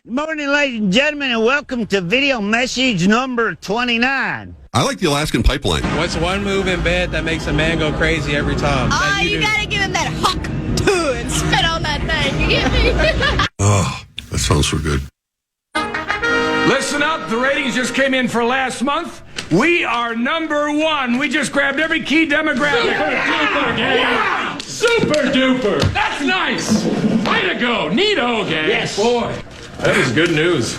Good morning, ladies and gentlemen, and welcome to video message number 29. I like the Alaskan pipeline. What's one move in bed that makes a man go crazy every time? Oh, you gotta give him that huck and spit on that thing. You get me? Oh, that sounds so good. Listen up, the ratings just came in for last month. We are number one. We just grabbed every key demographic. Super duper. That's nice. Way to go. Neato, gang. Yes. Boy, that is good news.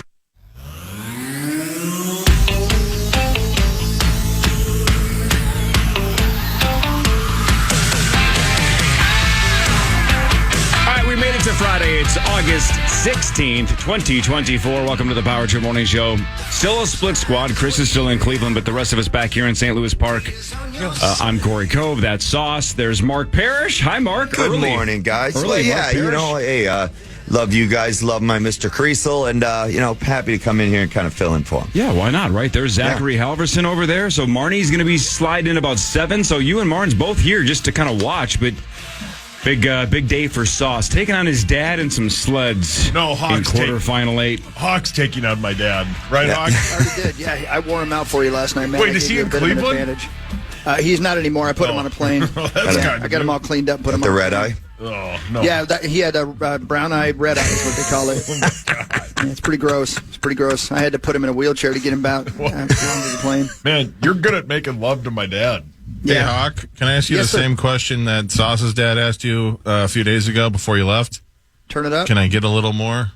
Friday, it's August 16th, 2024. Welcome to the Power Trip Morning Show. Still a split squad. Chris is still in Cleveland, but the rest of us back here in St. Louis Park. I'm Corey Cove. That's Sauce. There's Mark Parrish. Hi, Mark. Good morning, guys. Well, yeah, love you guys. Love my Mr. Creasel, and, happy to come in here and kind of fill in for him. Yeah, why not, right? There's Zachary Halverson over there. So Marnie's going to be sliding in about 7. So you and Martin's both here just to kind of watch, but... Big day for Sauce. Taking on his dad and some sleds. No, Hawks in quarterfinal 8. Hawks taking out my dad. Right, yeah. Hawks? I already did. Yeah, I wore him out for you last night, man. Wait, is he in Cleveland? He's not anymore. I put him on a plane. I got him all cleaned up. Put him the on red eye? Oh, no. Yeah, he had a brown-eyed red eye is what they call it. Oh, my God. Yeah, it's pretty gross. It's pretty gross. I had to put him in a wheelchair to get him out onto the plane. Man, you're good at making love to my dad. Hey, Hawk, can I ask you the same question that Sauce's dad asked you a few days ago before you left? Turn it up. Can I get a little more?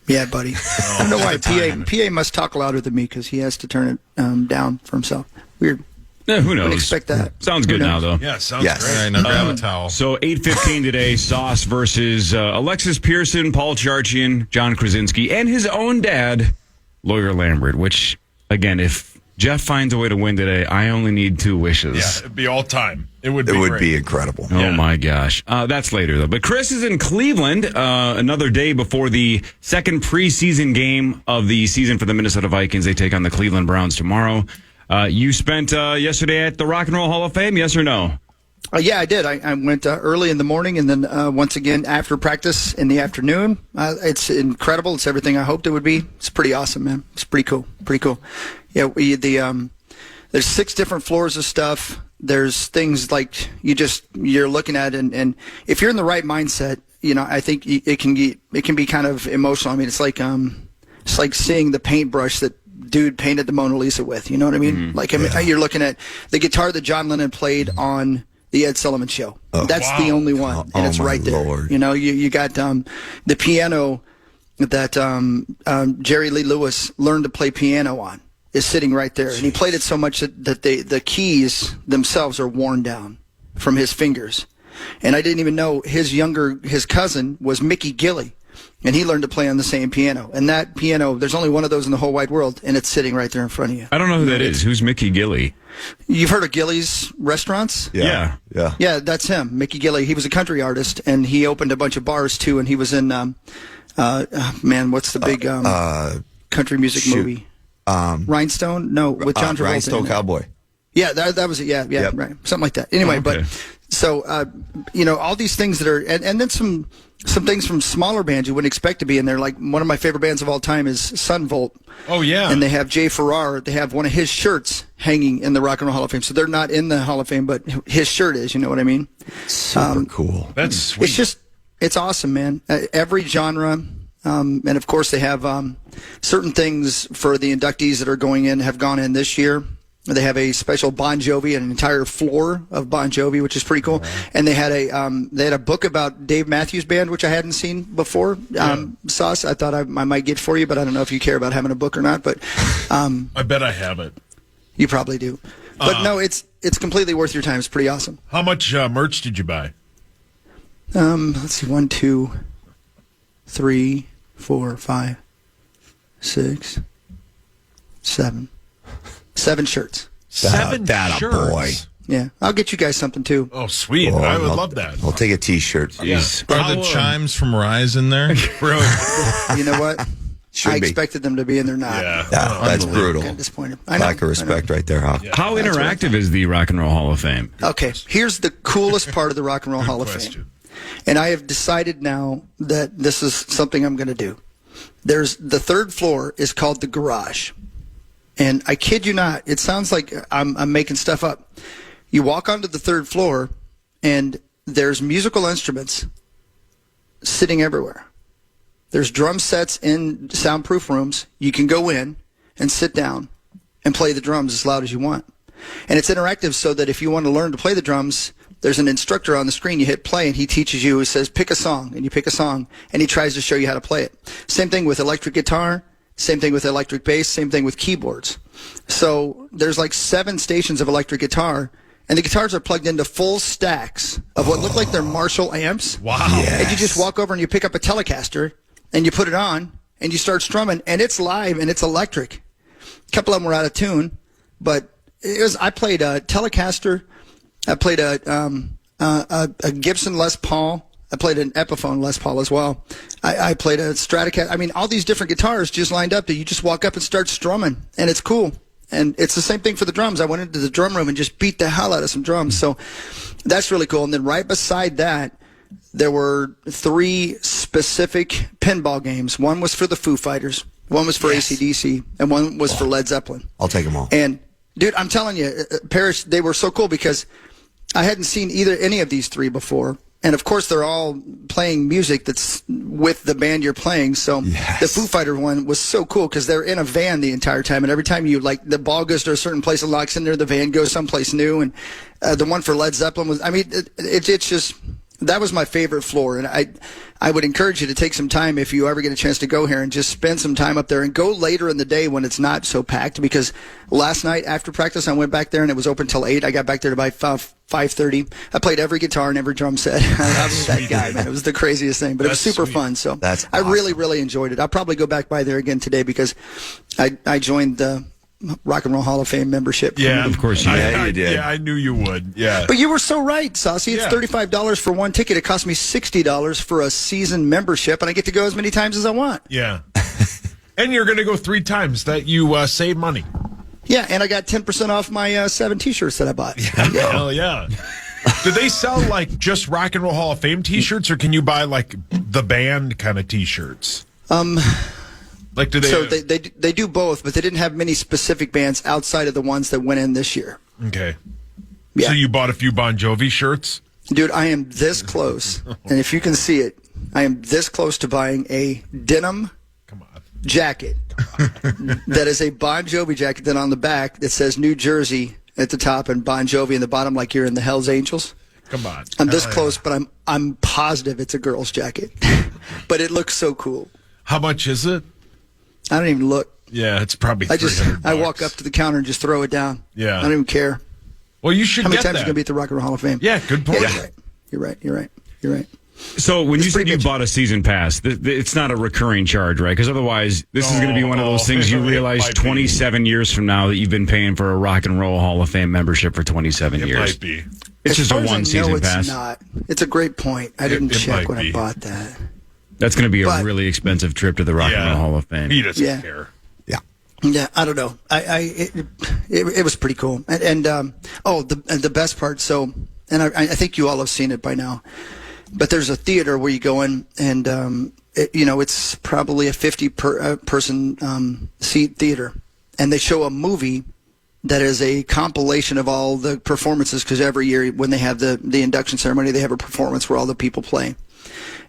Yeah, buddy. I don't know why. PA must talk louder than me because he has to turn it down for himself. Weird. Yeah, who knows? Wouldn't expect that. Sounds good now, though. Yeah, sounds great. All right, now grab a towel. So 8:15 today, Sauce versus Alexis Pearson, Paul Charchian, John Krasinski, and his own dad, Lawyer Lambert, which, again, if Jeff finds a way to win today, I only need 2 wishes. Yeah, it'd be all time. It would be be incredible. Oh, my gosh. That's later, though. But Chris is in Cleveland another day before the second preseason game of the season for the Minnesota Vikings. They take on the Cleveland Browns tomorrow. You spent yesterday at the Rock and Roll Hall of Fame, yes or no? Yeah, I did. I went early in the morning and then once again after practice in the afternoon. It's incredible. It's everything I hoped it would be. It's pretty awesome, man. It's pretty cool. Pretty cool. Yeah, there's 6 different floors of stuff. There's things like you're looking at, and if you're in the right mindset, I think it can be kind of emotional. I mean, it's like seeing the paintbrush that dude painted the Mona Lisa with. You know what I mean? Mm-hmm. You're looking at the guitar that John Lennon played on the Ed Sullivan Show. Oh, That's the only one, and it's right there. Lord. You got the piano that Jerry Lee Lewis learned to play piano on is sitting right there, and he played it so much that the keys themselves are worn down from his fingers. And I didn't even know his cousin was Mickey Gilley, and he learned to play on the same piano. And that piano, there's only one of those in the whole wide world, and it's sitting right there in front of you. I don't know who that is. Who's Mickey Gilley? You've heard of Gilley's restaurants? Yeah. Yeah, that's him, Mickey Gilley. He was a country artist, and he opened a bunch of bars too. And he was in, what's the big country music movie? Rhinestone? No, with John Travolta. Rhinestone Cowboy. Yeah, that was it. Yeah, Yep. right, something like that. Anyway, okay. But so all these things that are, and then some things from smaller bands you wouldn't expect to be in there. Like one of my favorite bands of all time is Sunvolt. Oh yeah, and they have Jay Farrar. They have one of his shirts hanging in the Rock and Roll Hall of Fame. So they're not in the Hall of Fame, but his shirt is. You know what I mean? Super cool. That's sweet. It's awesome, man. Every genre. And of course, they have certain things for the inductees that are have gone in this year. They have a special Bon Jovi, an entire floor of Bon Jovi, which is pretty cool. And they had a book about Dave Matthews Band, which I hadn't seen before. Sauce, I thought I might get for you, but I don't know if you care about having a book or not. But I bet I have it. You probably do. But no, it's completely worth your time. It's pretty awesome. How much merch did you buy? Let's see, 1, 2, 3, 4, 5, 6, 7. 7 shirts. 7 that shirts? A boy. Yeah, I'll get you guys something too. Oh, sweet! I would love that. I'll take a T-shirt. Yeah. Are the chimes from Rise in there? Really? You know what? I expected them to be, and they're not. Yeah, that's brutal. I'm disappointed. I know. Lack of respect right there, huh? Yeah. How interactive is the Rock and Roll Hall of Fame? Okay, here's the coolest part of the Rock and Roll Hall of Fame, and I have decided now that this is something I'm going to do. There's the third floor is called the garage. And I kid you not, it sounds like I'm making stuff up. You walk onto the third floor, and there's musical instruments sitting everywhere. There's drum sets in soundproof rooms. You can go in and sit down and play the drums as loud as you want. And it's interactive so that if you want to learn to play the drums, there's an instructor on the screen. You hit play, and he teaches you. He says, pick a song, and you pick a song, and he tries to show you how to play it. Same thing with electric guitar. Same thing with electric bass, same thing with keyboards. So there's like 7 stations of electric guitar, and the guitars are plugged into full stacks of what look like they're Marshall amps. Wow. Yes. And you just walk over and you pick up a Telecaster, and you put it on, and you start strumming, and it's live, and it's electric. A couple of them were out of tune, but I played a Telecaster, I played a Gibson Les Paul, I played an Epiphone Les Paul as well. I played a Stratocaster. I mean, all these different guitars just lined up that you just walk up and start strumming, and it's cool. And it's the same thing for the drums. I went into the drum room and just beat the hell out of some drums. So that's really cool. And then right beside that, there were 3 specific pinball games. One was for the Foo Fighters, one was for AC/DC, and one was for Led Zeppelin. I'll take them all. And, dude, I'm telling you, Parrish, they were so cool because I hadn't seen any of these 3 before. And, of course, they're all playing music that's with the band you're playing. So the Foo Fighter one was so cool because they're in a van the entire time. And every time the ball goes to a certain place and locks in there, the van goes someplace new. And the one for Led Zeppelin was, I mean, it's just, that was my favorite floor. And I would encourage you to take some time if you ever get a chance to go here and just spend some time up there and go later in the day when it's not so packed. Because last night after practice, I went back there and it was open till 8. I got back there to by 5:30. I played every guitar and every drum set. I was that guy, man. It was the craziest thing, but it was super fun. So that's awesome. I really, really enjoyed it. I'll probably go back by there again today because I joined the Rock and Roll Hall of Fame membership. Yeah, of course you did. Yeah, I knew you would. Yeah. But you were so right, Saucy. It's Yeah. $35 for one ticket. It cost me $60 for a season membership, and I get to go as many times as I want. Yeah. And you're going to go 3 times. That you save money. Yeah, and I got 10% off my 7 T-shirts that I bought. Hell yeah. Do they sell like just Rock and Roll Hall of Fame T-shirts, or can you buy like the band kind of T-shirts? Like do they? So they do both, but they didn't have many specific bands outside of the ones that went in this year. Okay. Yeah. So you bought a few Bon Jovi shirts? Dude, I am this close, and if you can see it, I am this close to buying a denim jacket that is a Bon Jovi jacket. Then on the back that says New Jersey at the top and Bon Jovi in the bottom, like you're in the Hells Angels. Come on. I'm this close, but I'm positive it's a girl's jacket. But it looks so cool. How much is it? I don't even look. Yeah, it's probably $300. I walk up to the counter and just throw it down. Yeah. I don't even care. Well, you should How many get times that. are you going to be at the Rock and Roll Hall of Fame? Yeah, good point. Yeah, you're right. So when It's you said pretty you good. bought a season pass, it's not a recurring charge, right? Because otherwise, this is going to be one of those things you it realize might be. 27 years from now that you've been paying for a Rock and Roll Hall of Fame membership for 27 It years. might be. It's As just far a as I know, one-season it's pass. not. It's a great point. I didn't it check might when be. I bought that. That's going to be a But- really expensive trip to the Rock and Roll Hall of Fame. He doesn't Yeah. care. Yeah, I don't know. It was pretty cool. And the best part. So, and I think you all have seen it by now. But there's a theater where you go in, and it's probably a 50 person seat theater, and they show a movie that is a compilation of all the performances. Because every year when they have the induction ceremony, they have a performance where all the people play,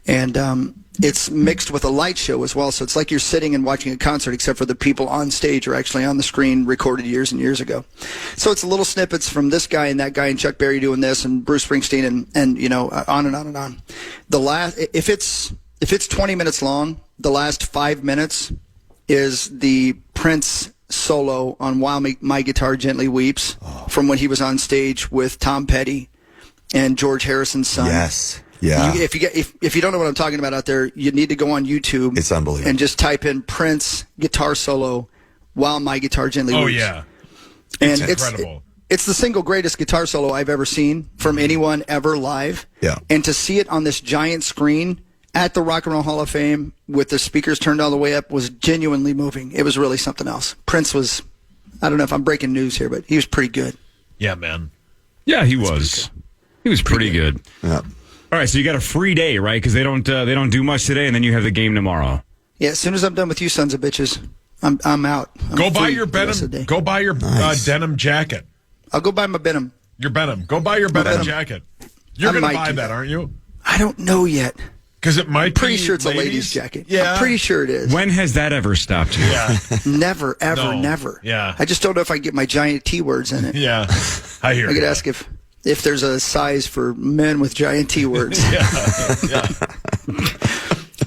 and it's mixed with a light show as well. So it's like you're sitting and watching a concert, except for the people on stage are actually on the screen, recorded years and years ago. So it's little snippets from this guy and that guy and Chuck Berry doing this and Bruce Springsteen and on and on and on. The last, if it's 20 minutes long, the last 5 minutes is the Prince solo on While My Guitar Gently Weeps from when he was on stage with Tom Petty and George Harrison's son. Yes. Yeah. If you don't know what I'm talking about out there, you need to go on YouTube. It's unbelievable. And just type in Prince guitar solo While My Guitar Gently Weeps. Oh, yeah. And It's incredible. It's the single greatest guitar solo I've ever seen from anyone ever live. Yeah. And to see it on this giant screen at the Rock and Roll Hall of Fame with the speakers turned all the way up was genuinely moving. It was really something else. Prince was, I don't know if I'm breaking news here, but he was pretty good. Yeah, man. Yeah, he was. He was pretty good. Yeah. All right, so you got a free day, right? Because they don't do much today, and then you have the game tomorrow. Yeah, as soon as I'm done with you sons of bitches, I'm out. Go buy your Benham. Go buy your denim jacket. I'll go buy my Benham. Your Benham. Go buy your Benham jacket. You're going to buy that, aren't you? I don't know yet. Because it might be pretty sure it's a lady's jacket. Yeah. I'm pretty sure it is. When has that ever stopped you? Yeah. Never, ever, never. Yeah. I just don't know if I can get my giant T words in it. Yeah. I hear I could ask if there's a size for men with giant T words. yeah.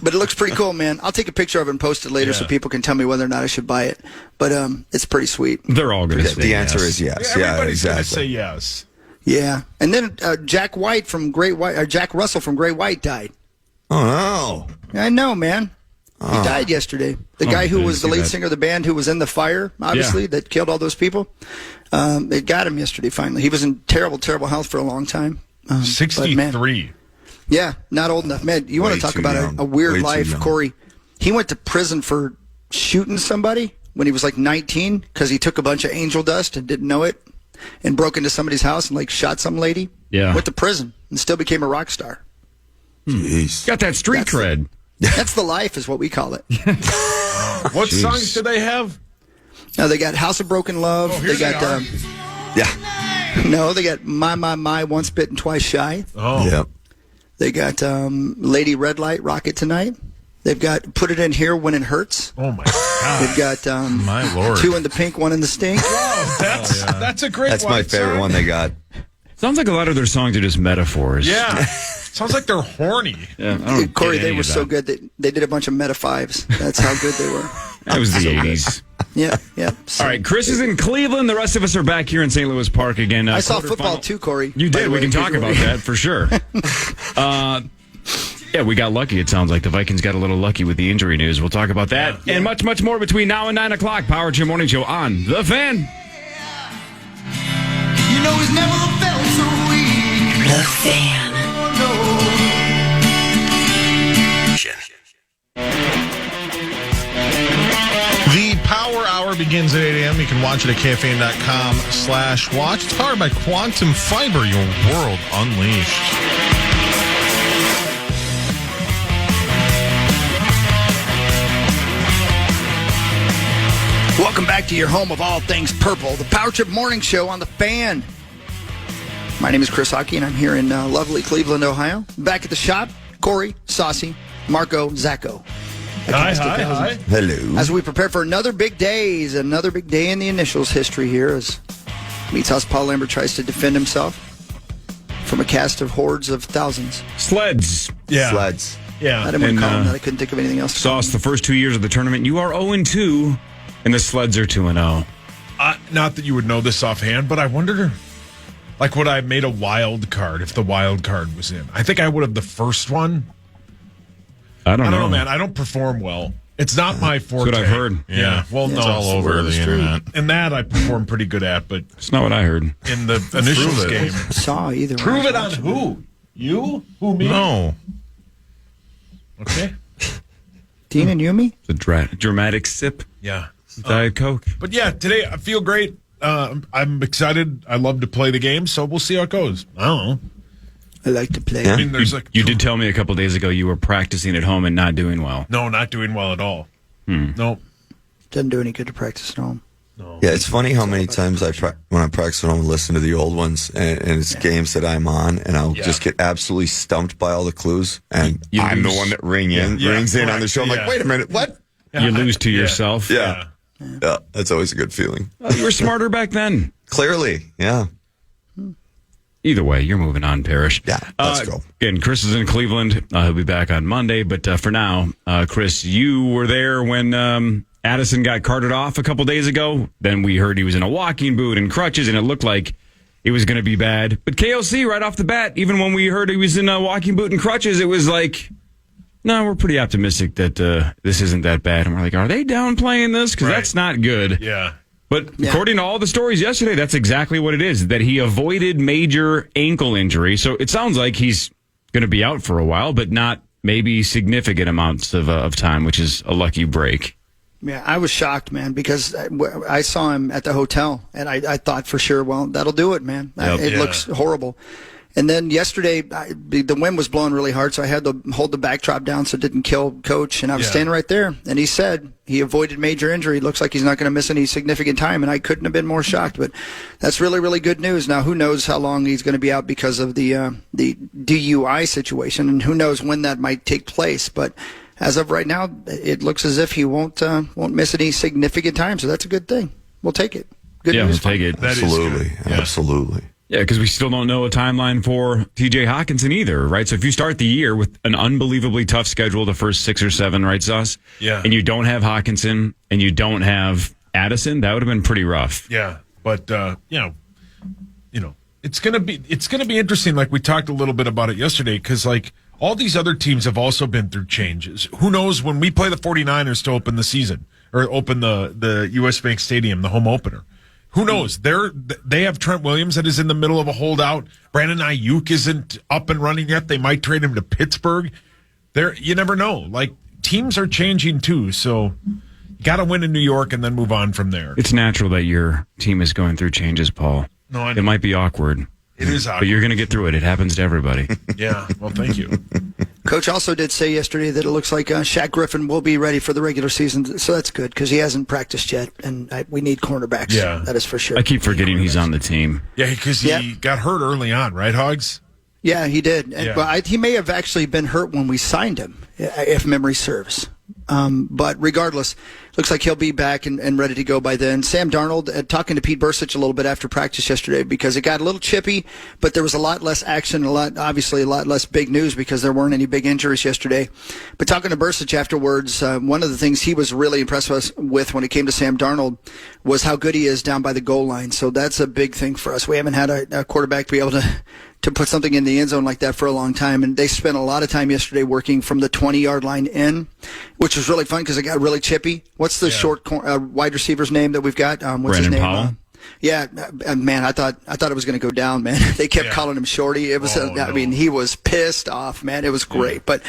But it looks pretty cool, man. I'll take a picture of it and post it later so people can tell me whether or not I should buy it. But it's pretty sweet. They're all going to say the answer is yes. Yeah, everybody's exactly. going to say yes. Yeah. And then Jack Russell from Great White died. Oh, no. I know, man. He died yesterday. The guy who was the lead singer of the band who was in the fire, obviously, that killed all those people. They got him yesterday, finally. He was in terrible, terrible health for a long time. 63. Yeah, not old enough. Man, you want to talk about a weird life, Corey. He went to prison for shooting somebody when he was like 19 because he took a bunch of angel dust and didn't know it and broke into somebody's house and like shot some lady. Yeah. Went to prison and still became a rock star. Jeez. Got that street cred. That's the life is what we call it. What songs do they have? No, they got House of Broken Love. Oh, they got Yeah. No, they got My, Once Bitten, Twice Shy. Oh. Yep. They got Lady Red Light, Rocket Tonight. They've got Put It In Here When It Hurts. Oh, my God. They've got My Lord. 2 in the Pink, 1 in the Stink. Wow, that's a great That's one. my favorite one they got. Sounds like a lot of their songs are just metaphors. Yeah. Sounds like they're horny. Yeah, I don't Corey, get they any were of so that. good that they did a bunch of meta fives. That's how good they were. That was the 80s. Yeah. So, All right, Chris is in Cleveland. The rest of us are back here in St. Louis Park again. I saw football too, Corey. You by did. the We way, can talk visually. about that for sure. Yeah, we got lucky, it sounds like. The Vikings got a little lucky with the injury news. We'll talk about that and much, much more between now and 9 o'clock. Power Gym Morning Show on The Fan. You know he's never felt so weak. The Fan. The Power Hour begins at 8 a.m. You can watch it at KFAN.com/watch. It's powered by Quantum Fiber, your world unleashed. Welcome back to your home of all things purple, the Power Trip Morning Show on The Fan. My name is Chris Hockey, and I'm here in lovely Cleveland, Ohio. Back at the shop, Corey, Saucy, Marco, Zacco. Hi. Hello. As we prepare for another big day in the initials history here, as Meats House Paul Lambert tries to defend himself from a cast of hordes of thousands. Sleds. Yeah. Sleds. Yeah. I didn't want to call them that. I couldn't think of anything else. Sauce, the first 2 years of the tournament, you are 0-2, and the Sleds are 2-0. Not that you would know this offhand, but I wonder, like, would I have made a wild card if the wild card was in? I think I would have the first one. I don't know, man. I don't perform well. It's not my forte. That's what I've heard. Yeah. Well, It's no. all over the internet. And that I perform pretty good at, but It's not what I heard. in the initials game. Saw either way. Prove it on who? You? Who, me? No. Okay. Dean and Yumi? It's a dramatic sip. Yeah. Diet Coke. But yeah, today I feel great. I'm excited. I love to play the game, so we'll see how it goes. I don't know. I like to play. Yeah. I mean, there's like You did tell me a couple days ago you were practicing at home and not doing well. no, not doing well at all. No. Doesn't do any good to practice at home. Yeah, it's funny how many times when I practice at home, listen to the old ones, and it's games that I'm on, and I'll just get absolutely stumped by all the clues, and I'm the one that rings in on the show. I'm like, wait a minute, what? You lose to yourself. Yeah, that's always a good feeling. Well, you were smarter back then. Clearly, yeah. Either way, you're moving on, Parrish. Yeah, let's go. Again, Chris is in Cleveland. He'll be back on Monday. But for now, Chris, you were there when Addison got carted off a couple days ago. Then we heard he was in a walking boot and crutches, and it looked like it was going to be bad. But KOC, right off the bat, even when we heard he was in a walking boot and crutches, it was like, no, we're pretty optimistic that this isn't that bad. And we're like, are they downplaying this? Because that's not good. Yeah. But according to all the stories yesterday, that's exactly what it is, that he avoided major ankle injury. So it sounds like he's going to be out for a while, but not maybe significant amounts of time, which is a lucky break. Yeah, I was shocked, man, because I saw him at the hotel, and I thought for sure, well, that'll do it, man. It looks horrible. And then yesterday, the wind was blowing really hard, so I had to hold the backdrop down so it didn't kill Coach. And I was standing right there, and he said he avoided major injury. Looks like he's not going to miss any significant time, and I couldn't have been more shocked. But that's really, really good news. Now, who knows how long he's going to be out because of the DUI situation, and who knows when that might take place. But as of right now, it looks as if he won't miss any significant time, so that's a good thing. We'll take it. Good news. We'll take it. Absolutely. Absolutely. Yeah, because we still don't know a timeline for TJ Hawkinson either, right? So if you start the year with an unbelievably tough schedule, the first 6 or 7, right, Sauce? Yeah. And you don't have Hawkinson and you don't have Addison, that would have been pretty rough. Yeah, but it's gonna be interesting. Like we talked a little bit about it yesterday, because like all these other teams have also been through changes. Who knows when we play the 49ers to open the season or open the U.S. Bank Stadium, the home opener? Who knows? They have Trent Williams that is in the middle of a holdout. Brandon Ayuk isn't up and running yet. They might trade him to Pittsburgh. You never know. Like teams are changing too, so you got to win in New York and then move on from there. It's natural that your team is going through changes, Paul. No, I know. It might be awkward. It is awkward. But you're going to get through it. It happens to everybody. Yeah, well, thank you. Coach also did say yesterday that it looks like Shaq Griffin will be ready for the regular season, so that's good because he hasn't practiced yet, and we need cornerbacks. Yeah. That is for sure. I keep forgetting he's on the team. Yeah, because he got hurt early on, right, Hogs? Yeah, he did. Yeah. But he may have actually been hurt when we signed him, if memory serves. But regardless, looks like he'll be back and ready to go by then. Sam Darnold, talking to Pete Burcich a little bit after practice yesterday because it got a little chippy, but there was a lot less action, obviously a lot less big news because there weren't any big injuries yesterday. But talking to Burcich afterwards, one of the things he was really impressed with when it came to Sam Darnold was how good he is down by the goal line. So that's a big thing for us. We haven't had a quarterback be able to put something in the end zone like that for a long time. And they spent a lot of time yesterday working from the 20-yard line in, which was really fun because it got really chippy. What's the short wide receiver's name that we've got? What's his name? Powell? Yeah, man, I thought it was going to go down, man. They kept calling him Shorty. It was, I mean, he was pissed off, man. It was great, but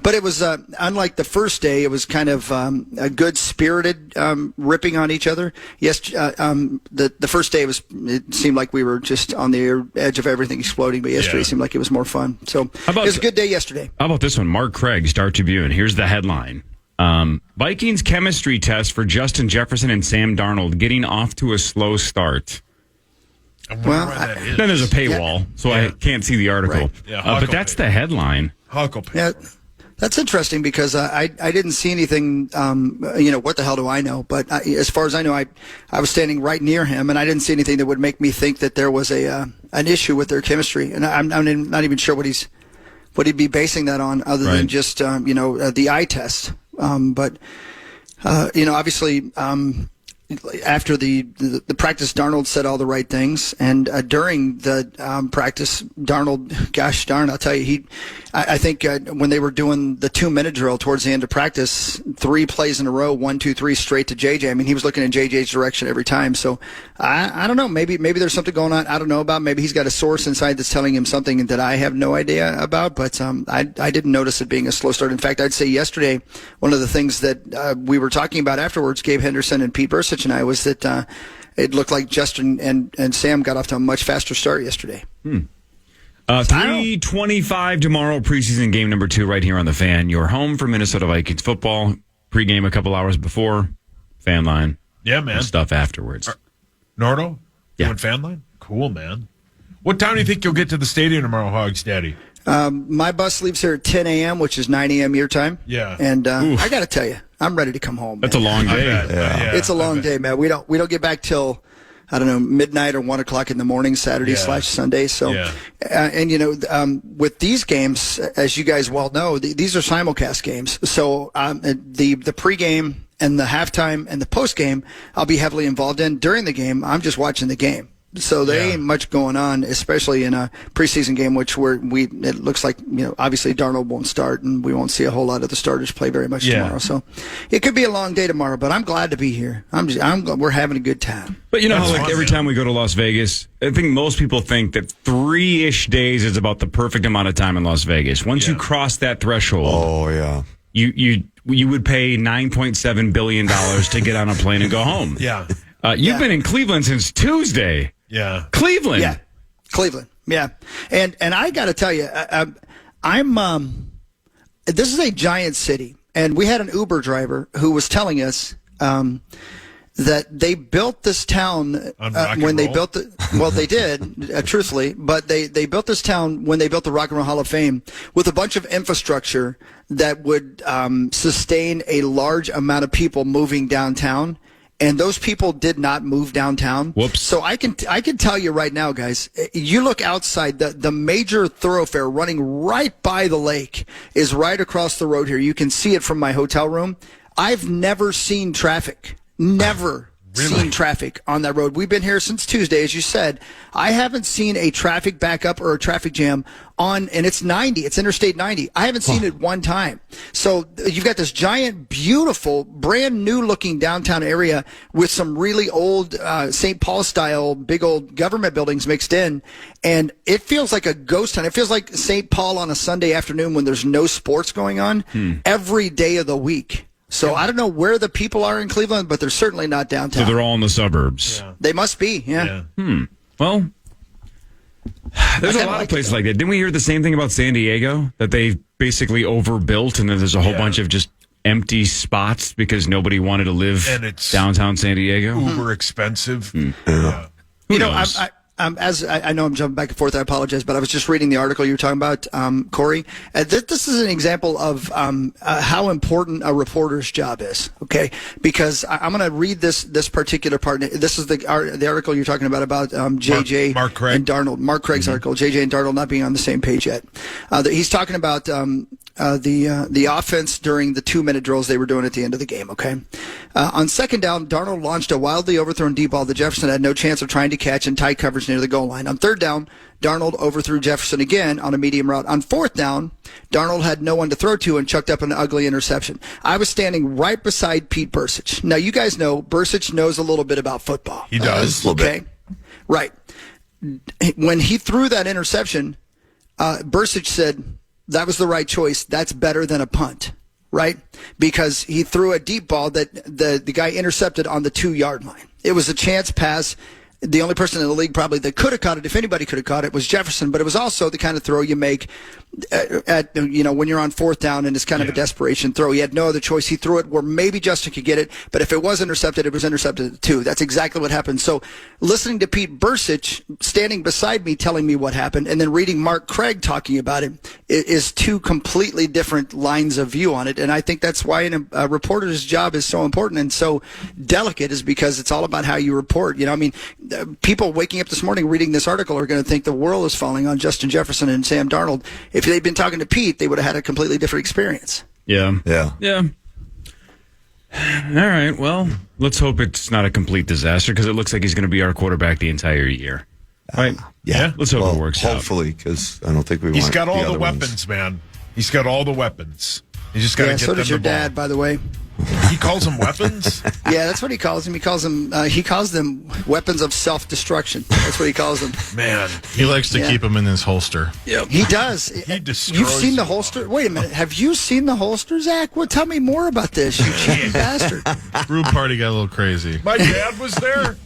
it was unlike the first day. It was kind of a good spirited ripping on each other. Yes, the first day it seemed like we were just on the edge of everything exploding, but yesterday seemed like it was more fun. So it was a good day yesterday. How about this one? Mark Craig, Star Tribune. Here's the headline. Vikings chemistry test for Justin Jefferson and Sam Darnold getting off to a slow start. Well, then there's a paywall, so I can't see the article. Right. Yeah, but that's the headline. Yeah, that's interesting because I didn't see anything. What the hell do I know? But as far as I know, I was standing right near him, and I didn't see anything that would make me think that there was an issue with their chemistry. And I'm not even sure what he'd be basing that on, other than just the eye test. But obviously, after the practice, Darnold said all the right things, and during the practice, Darnold, gosh darn, I'll tell you, I think when they were doing the 2-minute drill towards the end of practice, 3 plays in a row, 1, 2, 3, straight to JJ. I mean, he was looking in JJ's direction every time. So I don't know. Maybe there's something going on I don't know about. Maybe he's got a source inside that's telling him something that I have no idea about. But I didn't notice it being a slow start. In fact, I'd say yesterday, one of the things that we were talking about afterwards, Gabe Henderson and Pete Burcich and I, was that it looked like Justin and Sam got off to a much faster start yesterday. 3:25 tomorrow, preseason game number 2 right here on the Fan. Your home for Minnesota Vikings football. Pre-game a couple hours before. Fan line. Yeah, man. And stuff afterwards. Nardo? Yeah. Doing fan line? Cool, man. What time do you think you'll get to the stadium tomorrow, Hogs Daddy? My bus leaves here at 10 a.m., which is 9 a.m. your time. Yeah. And I got to tell you, I'm ready to come home. That's a long day. Yeah, it's a long day, man. We don't get back till, I don't know, midnight or 1 o'clock in the morning, Saturday/Sunday. So, with these games, as you guys well know, these are simulcast games. So the pregame and the halftime and the postgame, I'll be heavily involved in. During the game, I'm just watching the game. So there ain't much going on, especially in a preseason game, it looks like, obviously Darnold won't start and we won't see a whole lot of the starters play very much tomorrow. So it could be a long day tomorrow, but I'm glad to be here. We're having a good time. But every time we go to Las Vegas, I think most people think that 3-ish days is about the perfect amount of time in Las Vegas. Once you cross that threshold, you would pay $9.7 billion to get on a plane and go home. Yeah. You've been in Cleveland since Tuesday. Yeah. Cleveland. Yeah. Cleveland. Yeah. And I got to tell you, this is a giant city. And we had an Uber driver who was telling us that they built this town when they built it. Well, they did, truthfully, but they built this town when they built the Rock and Roll Hall of Fame with a bunch of infrastructure that would sustain a large amount of people moving downtown. And those people did not move downtown. Whoops. So I can tell you right now, guys, you look outside, the major thoroughfare running right by the lake is right across the road here. You can see it from my hotel room. I've never seen traffic. Never seen traffic on that road. We've been here since Tuesday, as you said. I haven't seen a traffic backup or a traffic jam and it's 90. It's Interstate 90. I haven't seen it one time. So you've got this giant, beautiful, brand new looking downtown area with some really old St. Paul style, big old government buildings mixed in. And it feels like a ghost town. It feels like St. Paul on a Sunday afternoon when there's no sports going on every day of the week. So I don't know where the people are in Cleveland, but they're certainly not downtown. So they're all in the suburbs. Yeah. They must be, yeah. Well, there's a lot of places like that. Didn't we hear the same thing about San Diego? That they basically overbuilt and then there's a whole bunch of just empty spots because nobody wanted to live downtown San Diego? Uber expensive. Yeah. You know, as I know I'm jumping back and forth, I apologize, but I was just reading the article you were talking about, Corey. This is an example of how important a reporter's job is, okay? Because I'm going to read this particular part. This is the article you're talking about JJ Mark Craig. and Darnold. Mark Craig's article, JJ and Darnold not being on the same page yet. He's talking about the offense during the 2-minute drills they were doing at the end of the game, okay? On second down, Darnold launched a wildly overthrown deep ball that Jefferson had no chance of trying to catch in tight coverage near the goal line. On third down, Darnold overthrew Jefferson again on a medium route. On fourth down, Darnold had no one to throw to and chucked up an ugly interception. I was standing right beside Pete Bursich. Now, you guys know Bursich knows a little bit about football. He does. A little Okay? bit. Right. When he threw that interception, Bursich said, that was the right choice. That's better than a punt, right? Because he threw a deep ball that the guy intercepted on the 2-yard line. It was a chance pass. The only person in the league probably that could have caught it, if anybody could have caught it, was Jefferson. But it was also the kind of throw you make when you're on fourth down and it's kind of a desperation throw. He had no other choice. He threw it where maybe Justin could get it, but if it was intercepted, it was intercepted too. That's exactly what happened. So listening to Pete Bursich standing beside me telling me what happened and then reading Mark Craig talking about it is two completely different lines of view on it. And I think that's why a reporter's job is so important and so delicate, is because it's all about how you report. You know, I mean, people waking up this morning reading this article are going to think the world is falling on Justin Jefferson and Sam Darnold. If they'd been talking to Pete, they would have had a completely different experience. Yeah. Yeah. All right. Well, let's hope it's not a complete disaster because it looks like he's going to be our quarterback the entire year. Right? Yeah. Let's hope it works out. Hopefully, because I don't think we want He's got all the other weapons, ones. man. He's got all the weapons. He's just got to get so them does your the ball. dad, by the way. He calls them weapons? Yeah, that's what he calls them. He calls them weapons of self-destruction. That's what he calls them. Man. He likes to keep them in his holster. Yep. He does. He destroys You've seen the them. holster? Wait a minute. Have you seen the holster, Zach? Well, tell me more about this, you cheeky bastard. Brew party got a little crazy. My dad was there?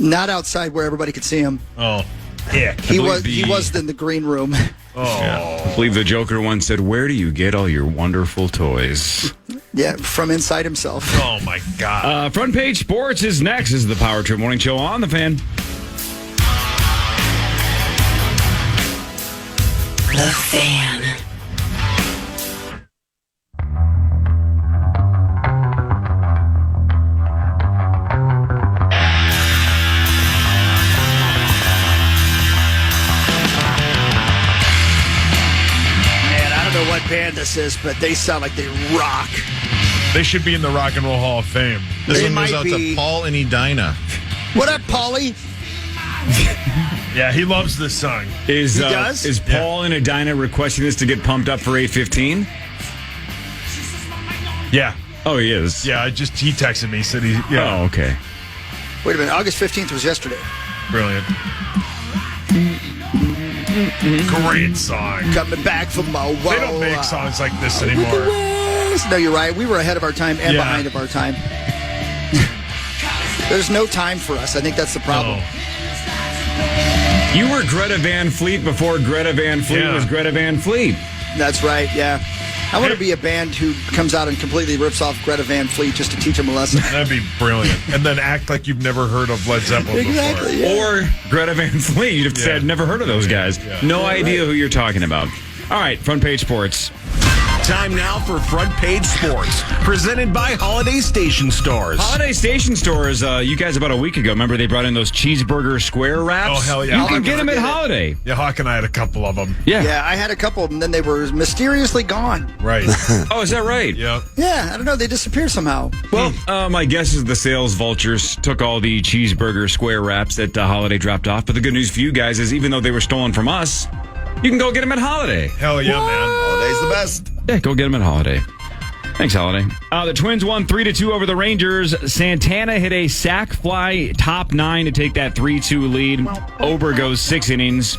Not outside where everybody could see him. Oh. Yeah. He was in the green room. I believe the Joker once said, "Where do you get all your wonderful toys?" Yeah, from inside himself. Oh, my God. Front Page Sports is next. This is the Power Trip Morning Show on The Fan. The Fan. What band this is, but they sound like they rock. They should be in the Rock and Roll Hall of Fame. This They one goes might out be. to Paul and Edina. What up, Paulie? Yeah, he loves this song. Is He does? Is Paul and Edina requesting this to get pumped up for 8:15? Yeah. Oh, he is. Yeah, he texted me. He said he. Yeah. Oh, okay. Wait a minute. August 15th was yesterday. Brilliant. Great song. Coming back from my They don't make songs like this anymore. No, you're right. We were ahead of our time and behind of our time. There's no time for us. I think that's the problem. Oh. You were Greta Van Fleet before Greta Van Fleet was Greta Van Fleet. That's right, yeah. I want to be a band who comes out and completely rips off Greta Van Fleet just to teach them a lesson. That'd be brilliant. And then act like you've never heard of Led Zeppelin before. Yeah. Or Greta Van Fleet. You'd have said, never heard of those guys. Yeah. No idea who you're talking about. All right, Front Page Sports. Time now for Front Page Sports, presented by Holiday Station Stores. Holiday Station Stores, you guys about a week ago, remember they brought in those cheeseburger square wraps? Oh, hell yeah. You can get them at Holiday. Yeah, Hawk and I had a couple of them. Yeah, I had a couple of them, then they were mysteriously gone. Right. Oh, is that right? Yeah. Yeah, I don't know, they disappeared somehow. Well, my guess is the sales vultures took all the cheeseburger square wraps that Holiday dropped off. But the good news for you guys is even though they were stolen from us, you can go get them at Holiday. Hell yeah, man. Holiday's the best. Yeah, go get them at Holiday. Thanks, Holiday. The Twins won 3-2 over the Rangers. Santana hit a sac fly top 9 to take that 3-2 lead. Ober goes 6 innings,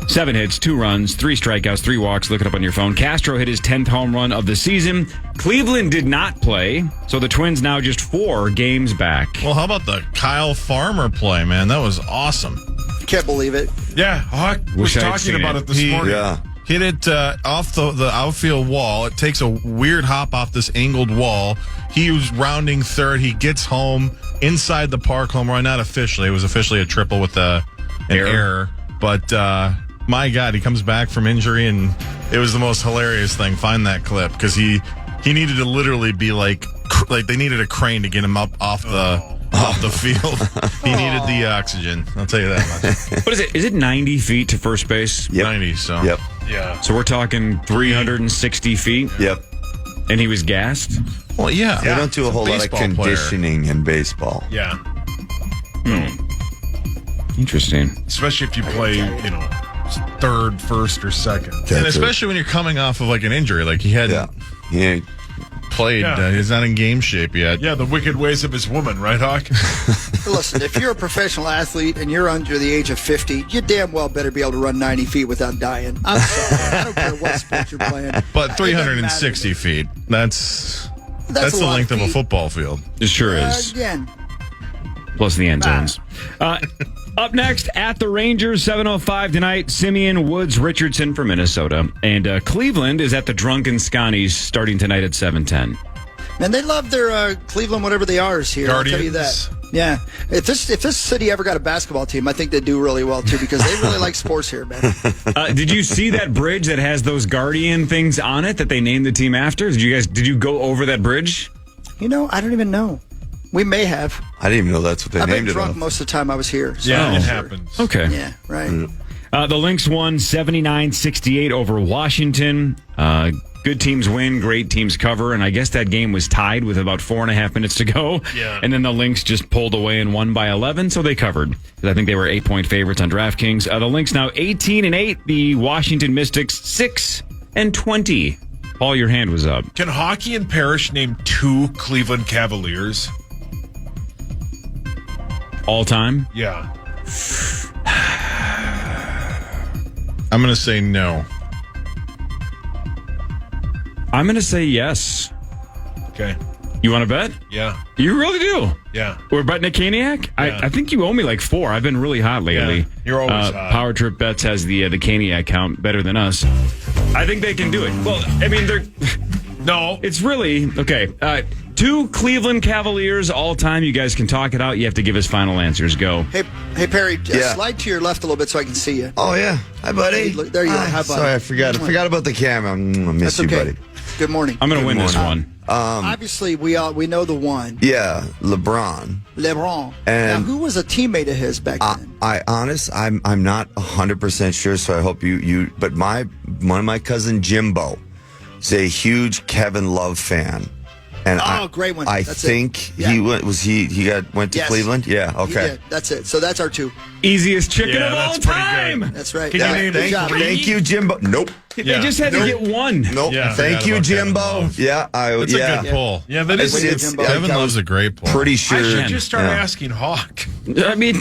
7 hits, 2 runs, 3 strikeouts, 3 walks. Look it up on your phone. Castro hit his 10th home run of the season. Cleveland did not play, so the Twins now just 4 games back. Well, how about the Kyle Farmer play, man? That was awesome. Can't believe it. Yeah, Hawk was talking about it this morning. Yeah. Hit it off the outfield wall. It takes a weird hop off this angled wall. He was rounding third. He gets home inside the park home run. Not officially. It was officially a triple with an error. But my God, he comes back from injury, and it was the most hilarious thing. Find that clip because he needed to literally be like they needed a crane to get him up off the field. He needed the oxygen. I'll tell you that much. What is it? Is it 90 feet to first base? Yep. 90, so. Yep. Yeah. So we're talking 360 feet? Yep. And he was gassed? Well, yeah. They don't do a whole lot of Baseball conditioning in baseball. Yeah. Interesting. Especially if you play, third, first, or second. And especially when you're coming off of like an injury. Like he hadn't played. Yeah. He's not in game shape yet. Yeah, the wicked ways of his woman, right, Hawk? Listen, if you're a professional athlete and you're under the age of 50, you damn well better be able to run 90 feet without dying. I'm sorry. I don't care what sport you're playing. But 360 feet. That's the length of a football field. It sure is. Again. Plus the end zones. Up next, at the Rangers, 7:05 tonight, Simeon, Woods, Richardson from Minnesota. And Cleveland is at the Drunken Scotties starting tonight at 7:10. Man, they love their Cleveland, whatever they are here. Guardians. I'll tell you that. Yeah. If this city ever got a basketball team, I think they'd do really well, too, because they really like sports here, man. Did you see that bridge that has those Guardian things on it that they named the team after? Did you go over that bridge? I don't even know. We may have. I didn't even know that's what they I've named been it drunk off. most of the time I was here. So Yeah, it happens. Okay. Yeah, right. The Lynx won 79-68 over Washington. Good teams win, great teams cover, and I guess that game was tied with about 4.5 minutes to go. Yeah. And then the Lynx just pulled away and won by 11, so they covered. I think they were 8-point favorites on DraftKings. The Lynx now 18-8. The Washington Mystics 6-20. Paul, your hand was up. Can Hockey and Parrish name 2 Cleveland Cavaliers? All time? Yeah. I'm going to say no. I'm going to say yes. Okay. You want to bet? Yeah. You really do? Yeah. We're betting at Caniac? Yeah. I think you owe me like 4. I've been really hot lately. Yeah, you're always hot. Power Trip Bets has the Caniac count better than us. I think they can do it. Well, I mean, they're... No. It's really... Okay. 2 Cleveland Cavaliers all time. You guys can talk it out. You have to give us final answers. Go. Hey, Perry, slide to your left a little bit so I can see you. Oh, yeah. Hi, buddy. There you go. Hi, buddy. Sorry, I forgot about the camera. I miss That's you, okay. buddy. Good morning. I'm going to win this one. Obviously, we know the one. Yeah, LeBron. LeBron. And now, who was a teammate of his back then? I'm not 100% sure, so I hope you. But one of my cousin Jimbo is a huge Kevin Love fan. And great one. I That's think it. Yeah. he went. Went to Yes. Cleveland. Yeah. He Okay. did. That's it. So that's our 2. Easiest chicken Yeah, of all that's pretty time. good. That's right. Can you name Good job. Thank you, Jimbo. Nope. They just had to get one. Nope. Yeah, I Thank forgot you, about Kevin Jimbo. Love. Yeah. That's a good pull. Yeah, that is. Kevin Love's a great pull. Pretty sure. I should just start yeah. asking Hawk. I mean,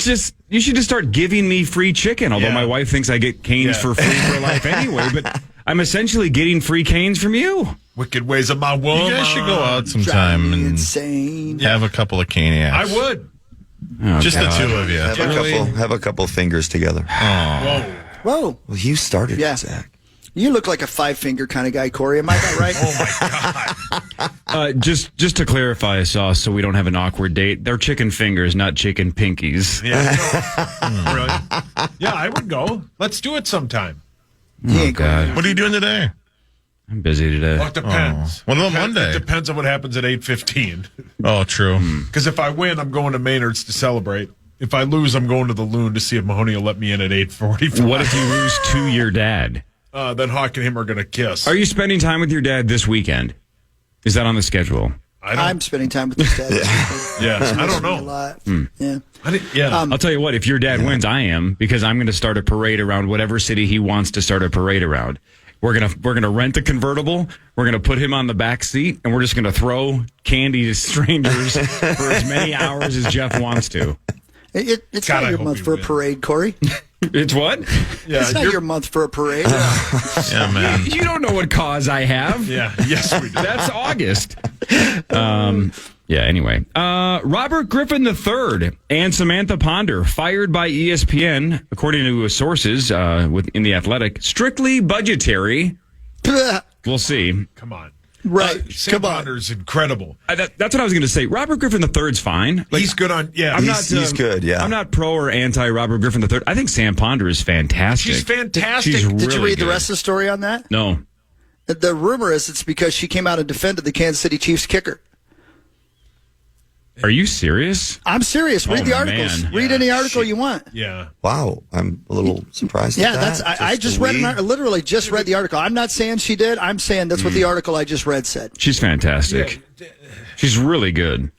you should just start giving me free chicken. Although Yeah. my wife thinks I get canes for free for life anyway, but I'm essentially getting free canes from you. Wicked ways of my woman. You guys should go out sometime and Insane. have a couple of caniacs. I would. Just the two of you. Have a couple fingers together. Oh. Whoa. Well, you started Yeah. it, Zach. You look like a 5-finger kind of guy, Corey. Am I that right? Oh, my God. Just to clarify, Sauce, so we don't have an awkward date, they're chicken fingers, not chicken pinkies. Yeah, really? Yeah, I would go. Let's do it sometime. Oh, God. What are you doing today? I'm busy today. Well, it depends. What about Monday? It depends on what happens at 8:15. Oh, true. Because if I win, I'm going to Maynard's to celebrate. If I lose, I'm going to the Loon to see if Mahoney will let me in at 8:45. What if you lose to your dad? Then Hawk and him are going to kiss. Are you spending time with your dad this weekend? Is that on the schedule? I'm spending time with his dad. Yes, I don't A know. lot. Yeah. Yeah. I'll tell you what, if your dad wins, I am, because I'm going to start a parade around whatever city he wants to start a parade around. We're gonna rent a convertible. We're gonna put him on the back seat, and we're just gonna throw candy to strangers for as many hours as Jeff wants to. It's not your month for a parade, Corey. It's what? Yeah, it's not your month for a parade. Yeah, man. You don't know what cause I have. Yeah, yes, we do. That's August. Yeah, anyway. Robert Griffin III and Samantha Ponder fired by ESPN, according to sources in The Athletic. Strictly budgetary. We'll see. Come on. Right. Sam Ponder's incredible. That's what I was going to say. Robert Griffin III's fine. He's good on, yeah. He's good, yeah. I'm not pro or anti Robert Griffin III. I think Sam Ponder is fantastic. She's fantastic. She's really Did you read good. the rest of the story on that? No. The rumor is it's because she came out and defended the Kansas City Chiefs kicker. Are you serious? I'm serious. Read the articles. Man. Read any article you want. Yeah. Wow, I'm a little surprised. Yeah, at that. I just read literally just read the article. I'm not saying she did. I'm saying that's what the article I just read said. She's fantastic. She's really good.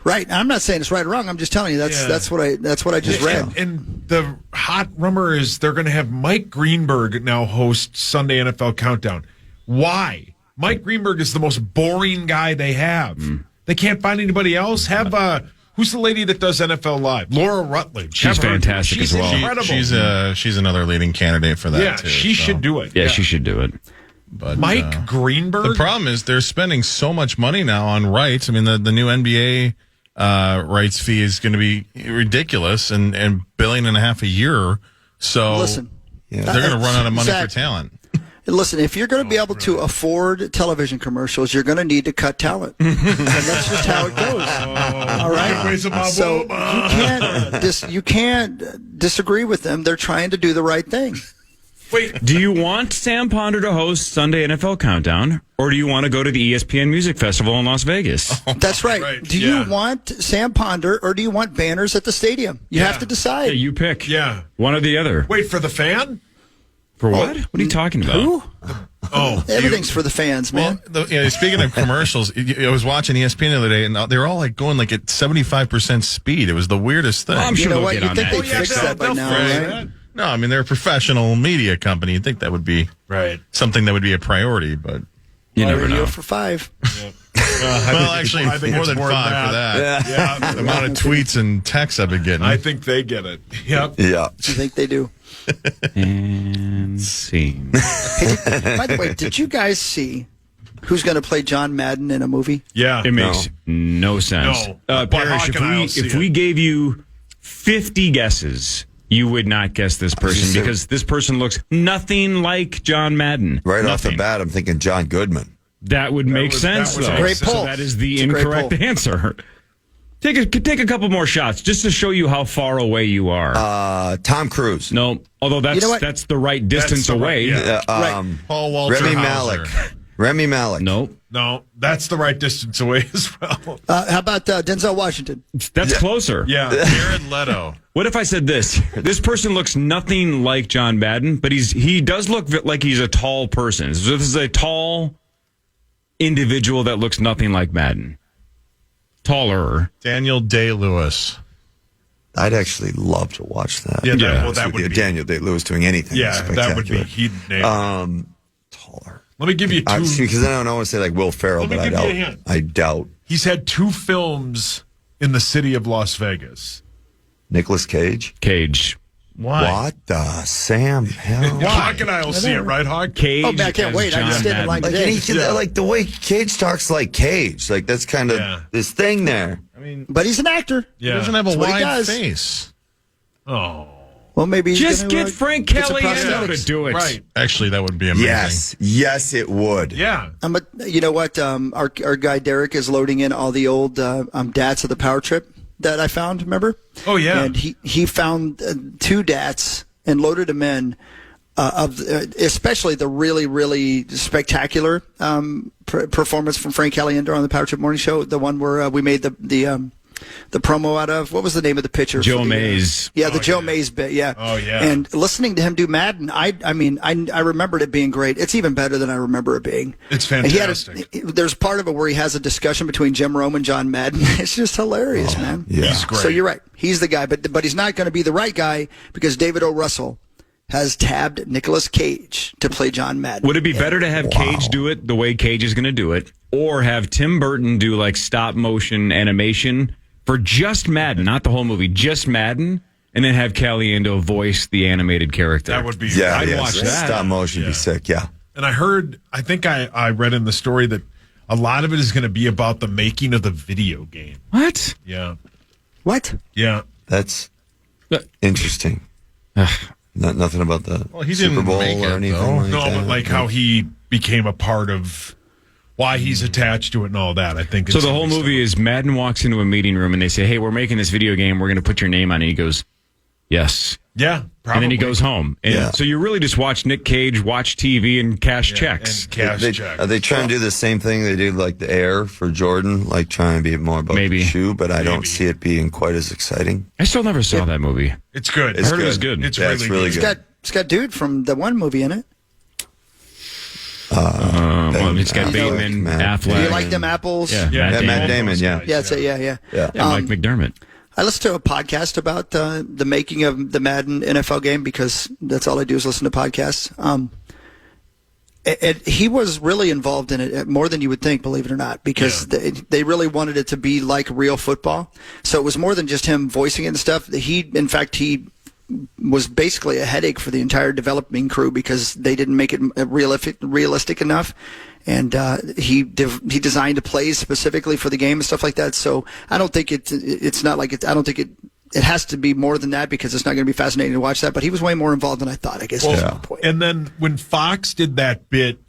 Right. I'm not saying it's right or wrong. I'm just telling you that's what I just read. And the hot rumor is they're going to have Mike Greenberg now host Sunday NFL Countdown. Why? Mike Greenberg is the most boring guy they have. They can't find anybody else. Have who's the lady that does NFL Live? Laura Rutledge. She's fantastic She's as well. Incredible. She's another leading candidate for that. Yeah, too, she should do it. Yeah, she should do it. But Mike Greenberg. The problem is they're spending so much money now on rights. I mean, the new NBA rights fee is going to be ridiculous and $1.5 billion a year. So Listen, they're going to run out of money Zach, for talent. Listen, if you're going to be able to afford television commercials, you're going to need to cut talent. And that's just how it goes. All right? So you can't disagree with them. They're trying to do the right thing. Wait, Do you want Sam Ponder to host Sunday NFL Countdown, or do you want to go to the ESPN Music Festival in Las Vegas? That's right. Do you want Sam Ponder or do you want banners at the stadium? You have to decide. Yeah, you pick. Yeah. One or the other. Wait, for the fan? For what? What are you talking about? Who? Oh. Everything's for the fans, man. Well, speaking of commercials, I was watching ESPN the other day, and they were all like going like at 75% speed. It was the weirdest thing. I'm sure You know they'll what? get You on think that. they fixed that by now, right? No, I mean, they're a professional media company. You'd think that would be something that would be a priority, but You never Radio know. for 5. well, actually, I think more it's than more 5 than for that. Yeah. The amount of tweets and texts I've been getting. I think they get it. Yep. Yeah. You think they do? And scene. By the way, did you guys see who's going to play John Madden in a movie? Yeah. It makes no sense. No. But Parrish, Hawk and I will see if we gave you 50 guesses, you would not guess this person because this person looks nothing like John Madden. Right off Nothing. the bat, I'm thinking John Goodman. That would make sense, that was though. a great poll. So that is the It's a great incorrect poll. answer. Take a couple more shots just to show you how far away you are. Tom Cruise. No, although that's You know what? that's the right distance the right- away. yeah. Paul Walter Remy Hauser. Malik. Remy Malik. Nope. No, that's the right distance away as well. How about Denzel Washington? That's closer. Yeah. Jared Leto. What if I said this? This person looks nothing like John Madden, but he does look like he's a tall person. So this is a tall individual that looks nothing like Madden. Taller. Daniel Day-Lewis. I'd actually love to watch that. Yeah, Yeah. well, that would be. Daniel Day-Lewis doing anything. Yeah, that would be. spectacular. He'd nail it. Taller. Let me give you two. Because then I don't want to say like Will Ferrell, Let me but give you a hint. I doubt. He's had 2 films in the city of Las Vegas. Nicolas Cage. Cage. Why? What the Sam hell? Hawk and I will see it, right, Hawk? Cage. Oh, man, I can't as wait. I John just didn't Madden. like Like, today. like the way Cage talks like Cage. Like that's kind of this thing there. But he's an actor. Yeah. He doesn't have a That's what he wide does. face. Oh. Well, maybe he's Just gonna, get Frank get some Caliendo prosthetics. to do it. Right. Actually, that would be amazing. Yes, it would. Yeah. But you know what? Our guy Derek is loading in all the old DATs of the Power Trip that I found. Remember? Oh yeah. And he found 2 DATs and loaded them in. Especially the really, really spectacular performance from Frank Caliendo on the Power Trip Morning Show, the one where we made the promo out of. What was the name of the pitcher? Joe Mays. The Joe Mays bit. Yeah. Oh yeah. And listening to him do Madden, I remembered it being great. It's even better than I remember it being. It's fantastic. There's part of it where he has a discussion between Jim Rome and John Madden. It's just hilarious, man. Yeah. He's great. So you're right. He's the guy, but he's not going to be the right guy because David O. Russell has tabbed Nicolas Cage to play John Madden. Would it be better to have Cage do it the way Cage is going to do it, or have Tim Burton do like stop motion animation for just Madden, not the whole movie, just Madden, and then have Caliendo voice the animated character? That would be. I'd watch that. Stop motion would be sick, yeah. And I think I read in the story that a lot of it is going to be about the making of the video game. What? Yeah. What? Yeah. That's interesting. Nothing about the he Super didn't Bowl make or it, anything though. like No, that. but like how he became a part of why he's attached to it and all that. I think. So the whole movie is Madden walks into a meeting room and they say, "Hey, we're making this video game. We're going to put your name on it." And he goes, "Yes." Yeah, probably. And then he goes home. And so you really just watch Nick Cage watch TV and cash checks. And cash Are checks. they trying to do the same thing they did like the Air for Jordan, like trying to be more about Maybe. the shoe, but I don't see it being quite as exciting. I still never saw that movie. It's good. I heard it was good. It's Yeah, really, it's really good. It's got dude from the one movie in it. Well, it's got Bateman, Affleck. Do you like them apples? Yeah, Yeah, Matt Damon, yeah. Yeah, yeah. and Mike McDermott. I listened to a podcast about the making of the Madden NFL game because that's all I do is listen to podcasts. He was really involved in it more than you would think, believe it or not, because they really wanted it to be like real football. So it was more than just him voicing it and stuff. He was basically a headache for the entire developing crew because they didn't make it realistic enough. And he designed plays specifically for the game and stuff like that. So I don't think it's not like I don't think it has to be more than that because it's not going to be fascinating to watch that. But he was way more involved than I thought, I guess. And then when Fox did that bit,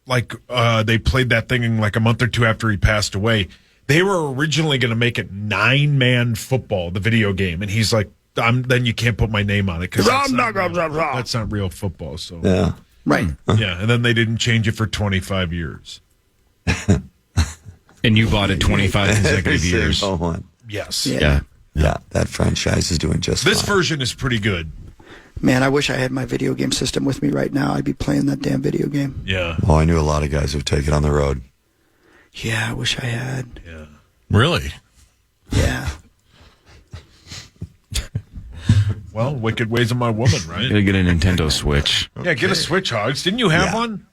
like they played that thing in like a month or two after he passed away, they were originally going to make it 9-man football, the video game. And he's like, then you can't put my name on it because that's not real football. So Yeah. Right. Yeah, and then they didn't change it for 25 years. And you bought it 25 consecutive years. Yes. Yeah. Yeah, that franchise is doing just This fine. version is pretty good. Man, I wish I had my video game system with me right now. I'd be playing that damn video game. Yeah. Oh, I knew a lot of guys who've taken it on the road. Yeah, I wish I had. Yeah. Really? Yeah. Well, wicked ways of my woman, right? Gotta get a Nintendo Switch. Yeah, get a Switch, Hogs. Didn't you have one?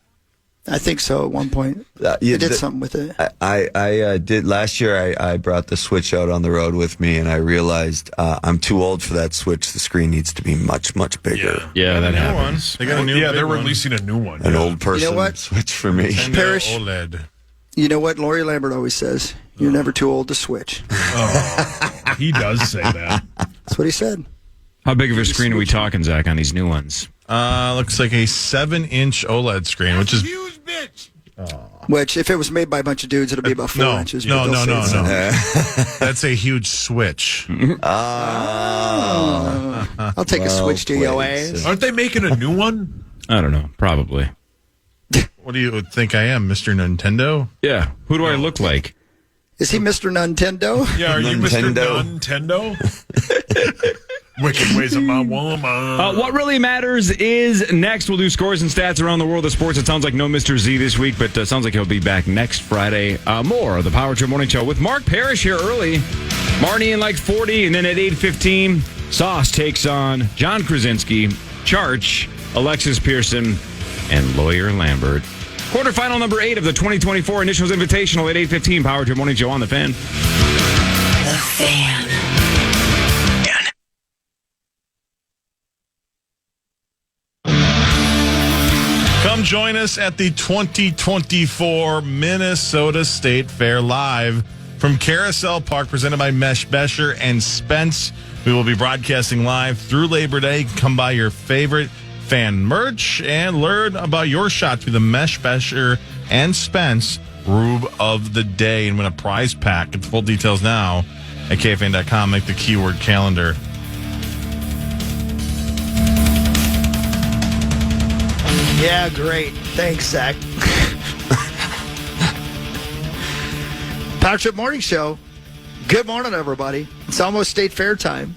I think so at one point. I did something with it. I did last year. I brought the Switch out on the road with me, and I realized I'm too old for that Switch. The screen needs to be much, much bigger. Yeah, that happens. They got a new they're one. releasing a new one. An old person You know what? Switch for me. Nintendo Parrish. OLED. You know what Lori Lambert always says? You're never too old to switch. He does say that. That's what he said. How big of a screen are we talking, Zach, on these new ones? Looks like a 7-inch OLED screen, which is Huge bitch. Which, if it was made by a bunch of dudes, it'll be about 4 inches. No. but they'll say it's- That's a huge Switch. I'll take a switch to your ass. Aren't they making a new one? I don't know. Probably. What do you think I am, Mr. Nintendo? Yeah. Who do I look like? Is he Mr. Nintendo? Yeah, are you Mr. Nintendo. Nintendo? Wicked ways of my woman. What really matters is next. We'll do scores and stats around the world of sports. It sounds like no Mr. Z this week, but sounds like he'll be back next Friday. More of the Power Trip Morning Show with Mark Parrish here early. Marnie in like 40, and then at 8:15, Sauce takes on John Krasinski, Charch, Alexis Pearson, and Lawyer Lambert. Quarterfinal number 8 of the 2024 Initials Invitational at 8:15. Power Trip Morning Show on the Fan. The Fan. Come join us at the 2024 Minnesota State Fair live from Carousel Park, presented by Mesh Besher and Spence. We will be broadcasting live through Labor Day. Come buy your favorite fan merch and learn about your shot through the Mesh Besher and Spence Rube of the Day and win a prize pack. Get the full details now at KFAN.com. Make the keyword calendar. Yeah, great. Thanks, Zach. Power Trip Morning Show. Good morning, everybody. It's almost State Fair time.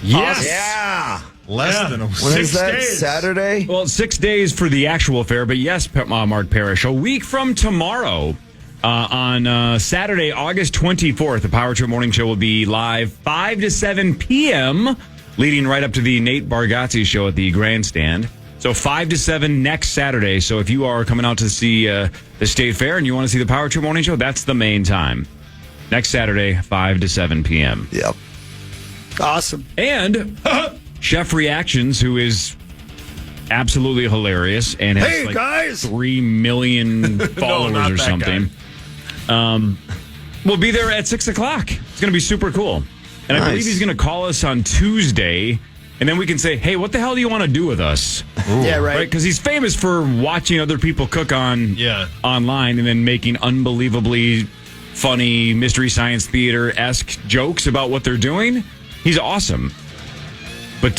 Yes. Awesome. Yeah. Less than a When 6 is that? days. Saturday? Well, 6 days for the actual fair, but yes, Mark Parrish, a week from tomorrow, on Saturday, August 24th, the Power Trip Morning Show will be live 5 to 7 p.m., leading right up to the Nate Bargatze show at the Grandstand. So 5 to 7 next Saturday. So if you are coming out to see the State Fair and you want to see the Power Trip Morning Show, that's the main time. Next Saturday, 5 to 7 p.m. Yep. Awesome. And Chef Reactions, who is absolutely hilarious and has guys. 3 million followers not or that something, will be there at 6 o'clock. It's going to be super cool. And I believe he's going to call us on Tuesday. And then we can say, hey, what the hell do you want to do with us? Yeah, right. Because he's famous for watching other people cook online and then making unbelievably funny Mystery Science Theater-esque jokes about what they're doing. He's awesome. But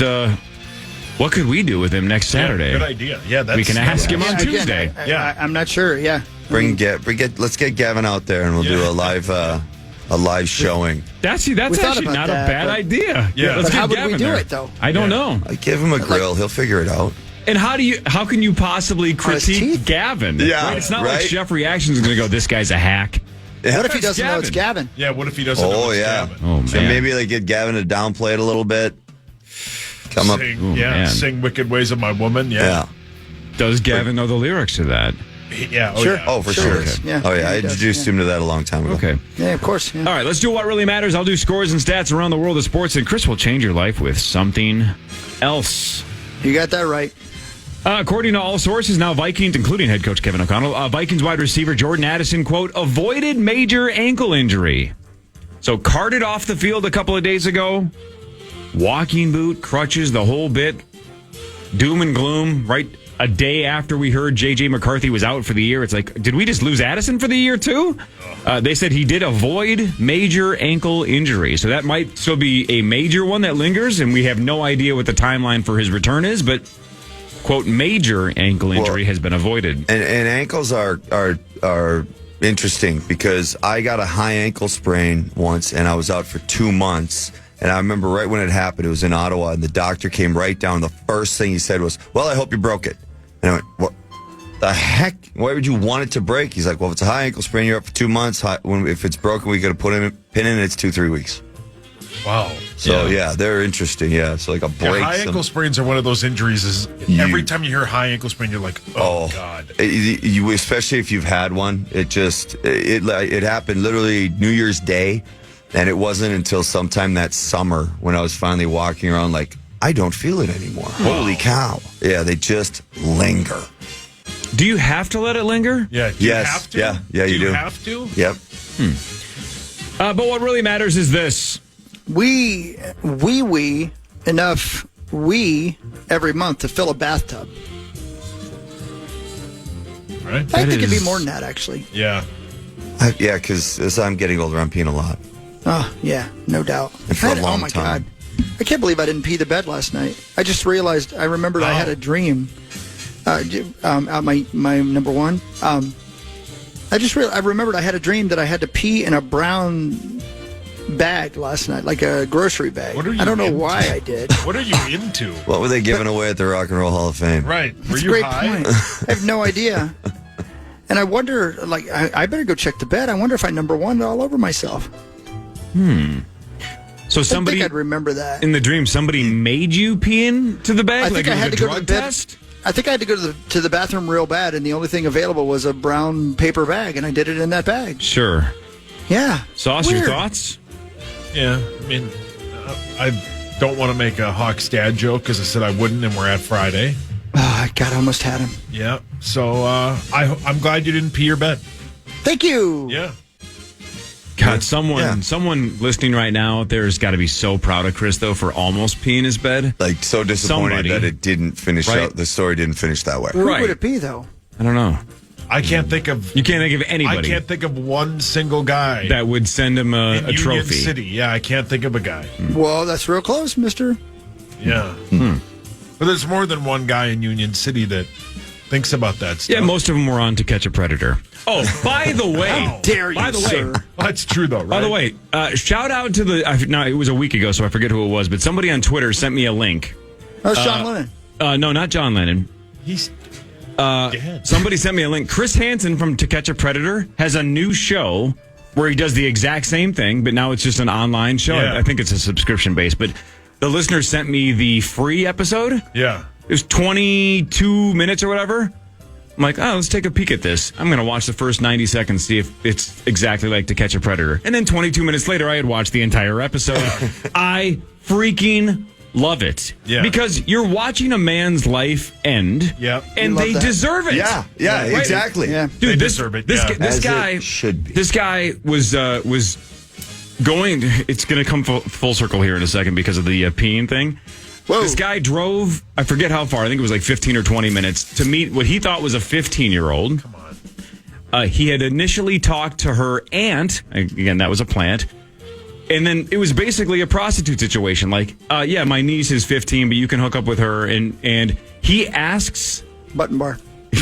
what could we do with him next Saturday? Good idea. Yeah, we can ask him on Again, Tuesday. I'm not sure. Yeah. Let's get Gavin out there and we'll do a live showing. That's thought actually about not that, a bad but- idea. Yeah. Let's But how get would Gavin we do there. it, though? I don't know. I give him a grill. He'll figure it out. And how can you possibly his critique teeth? Gavin? Yeah, Right? It's not like right? Chef Reactions is going to go, this guy's a hack. What if he That's doesn't know it's Gavin? Yeah, what if he doesn't know Oh, it's yeah. Gavin? Oh, So man. maybe get Gavin to downplay it a little bit. Come up. Sing, man. sing Wicked Ways of My Woman. Yeah. Does Gavin know the lyrics to that? Yeah. Oh, Sure. yeah. Oh, for Sure sure. it is. Yeah. Oh, yeah. I He does, introduced yeah. him to that a long time ago. Okay. Yeah, of course. Yeah. All right, let's do what really matters. I'll do scores and stats around the world of sports, and Chris will change your life with something else. You got that right. According to all sources, now Vikings, including head coach Kevin O'Connell, Vikings wide receiver Jordan Addison, quote, avoided major ankle injury. So carted off the field a couple of days ago. Walking boot, crutches, the whole bit. Doom and gloom, right? A day after we heard J.J. McCarthy was out for the year. It's like, did we just lose Addison for the year, too? They said he did avoid major ankle injury. So that might still be a major one that lingers, and we have no idea what the timeline for his return is, but, quote, major ankle injury has been avoided. And ankles are interesting because I got a high ankle sprain once, and I was out for 2 months. And I remember right when it happened, it was in Ottawa, and the doctor came right down. The first thing he said was, well, I hope you broke it. And I went, what the heck? Why would you want it to break? He's like, well, if it's a high ankle sprain, you're up for 2 months. If it's broken, we got to put a pin in it. It's 2-3 weeks. Wow. So, yeah, they're interesting. Yeah, it's like a break. High ankle sprains are one of those injuries. Every time you hear high ankle sprain, you're like, oh God. You, especially if you've had one, it happened literally New Year's Day. And it wasn't until sometime that summer when I was finally walking around like, I don't feel it anymore. Holy cow. Yeah, they just linger. Do you have to let it linger? Yeah. Do you have to? Yeah, you do. You have to? Yep. But what really matters is this. We enough every month to fill a bathtub. Right. I think it'd be more than that, actually. Yeah. Yeah, because as I'm getting older, I'm peeing a lot. Oh, yeah, no doubt. And for a long oh, my time. God. I can't believe I didn't pee the bed last night. I just realized, I remembered I had a dream. My number one. I remembered I had a dream that I had to pee in a brown bag last night, like a grocery bag. What are you I don't know into? why I did. What are you into? What were they giving away at the Rock and Roll Hall of Fame? Right. Were That's a you great high? point. I have no idea. And I wonder, like, I better go check the bed. I wonder if I number one all over myself. So I somebody think I'd remember that. in the dream, somebody made you pee into the bag? I think like I it was had a to go to drug the bed. test? I think I had to go to the bathroom real bad, and the only thing available was a brown paper bag, and I did it in that bag. Sure. Yeah. Sauce, your Weird. thoughts? Yeah. I mean, I don't want to make a Hawks dad joke because I said I wouldn't, and we're at Friday. Oh, God, I almost had him. Yeah. So I'm glad you didn't pee your bed. Thank you. Yeah. God, someone listening right now, there's got to be so proud of Chris, though, for almost peeing his bed. Like, so disappointed that it didn't finish out. The story didn't finish that way. Who would it be, though? I don't know. I can't think of... You can't think of anybody. I can't think of one single guy. That would send him a Union trophy. City. Yeah, I can't think of a guy. Well, that's real close, mister. Yeah. But there's more than one guy in Union City that thinks about that stuff. Yeah, most of them were on To Catch a Predator. Oh, by the way... How dare you, sir? Well, that's true, though, right? By the way, shout out to the... No, it was a week ago, so I forget who it was, but somebody on Twitter sent me a link. Oh, Sean Lennon. No, not John Lennon. He's... Somebody sent me a link. Chris Hansen from To Catch a Predator has a new show where he does the exact same thing, but now it's just an online show. Yeah. I think it's a subscription base, but the listener sent me the free episode. Yeah. It was 22 minutes or whatever. I'm like, let's take a peek at this. I'm going to watch the first 90 seconds, see if it's exactly like To Catch a Predator. And then 22 minutes later, I had watched the entire episode. I freaking love it. Yeah. Because you're watching a man's life end. Yep. And they deserve it. Yeah, Right? exactly. Yeah. Dude, They this deserve it, This, yeah. this As guy it should be. This guy was going. It's going to come full circle here in a second because of the peeing thing. Whoa. This guy drove, I forget how far, I think it was like 15 or 20 minutes to meet what he thought was a 15-year-old. Come on. He had initially talked to her aunt. Again, that was a plant. And then it was basically a prostitute situation. Like, yeah, my niece is 15, but you can hook up with her. And he asks... Button bar.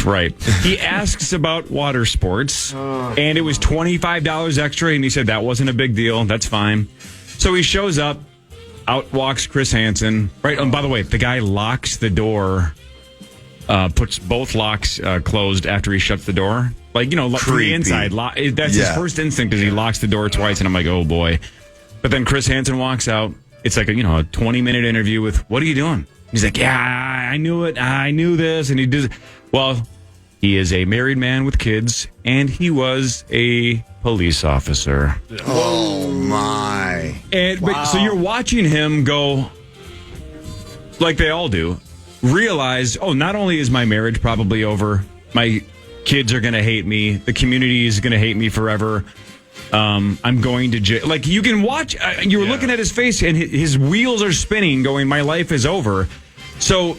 Right. He asks about water sports, and it was $25 extra, and he said that wasn't a big deal. That's fine. So he shows up. Out walks Chris Hansen. Right. And by the way, the guy locks the door, puts both locks closed after he shuts the door. Like, from the inside. That's his first instinct is he locks the door twice. And I'm like, oh, boy. But then Chris Hansen walks out. It's like a 20-minute interview with, what are you doing? He's like, yeah, I knew it. I knew this. And he does. Well, he is a married man with kids, and he was a police officer. Oh, my. But so you're watching him go, like they all do, realize, not only is my marriage probably over, my kids are going to hate me, the community is going to hate me forever, I'm going to jail. Like, you can watch, you were looking at his face, and his wheels are spinning, going, my life is over. So...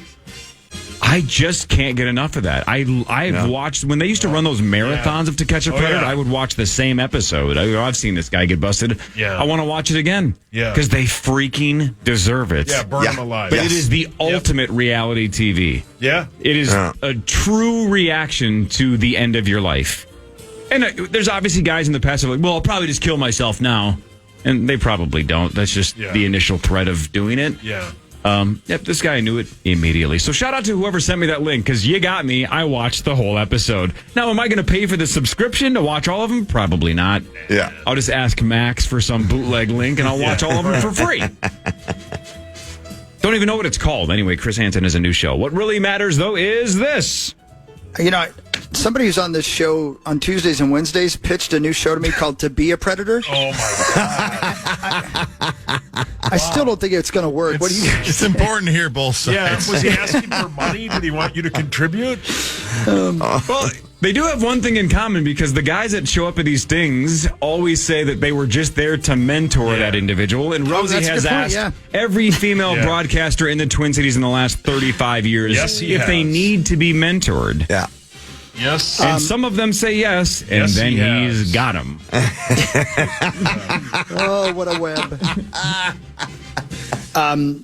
I just can't get enough of that. I've watched when they used to run those marathons of To Catch a Predator. I would watch the same episode. I've seen this guy get busted. Yeah. I want to watch it again. Yeah, because they freaking deserve it. Yeah, burn them alive. But it is the ultimate reality TV. Yeah, it is a true reaction to the end of your life. And there's obviously guys in the past who are like, well, I'll probably just kill myself now, and they probably don't. That's just the initial threat of doing it. Yeah. This guy knew it immediately. So shout out to whoever sent me that link, because you got me. I watched the whole episode. Now, am I going to pay for the subscription to watch all of them? Probably not. Yeah. I'll just ask Max for some bootleg link, and I'll watch all of them for free. Don't even know what it's called. Anyway, Chris Hansen has a new show. What really matters, though, is this. Somebody who's on this show on Tuesdays and Wednesdays pitched a new show to me called To Be a Predator. Oh, my God. I still don't think it's going to work. What do you? It's important to hear both sides. Yeah, was he asking for money? Did he want you to contribute? Well, they do have one thing in common, because the guys that show up at these things always say that they were just there to mentor that individual. And Rosie has asked every female broadcaster in the Twin Cities in the last 35 years if they need to be mentored. Yeah. Yes. And some of them say yes, and then he's got them. Oh, what a web.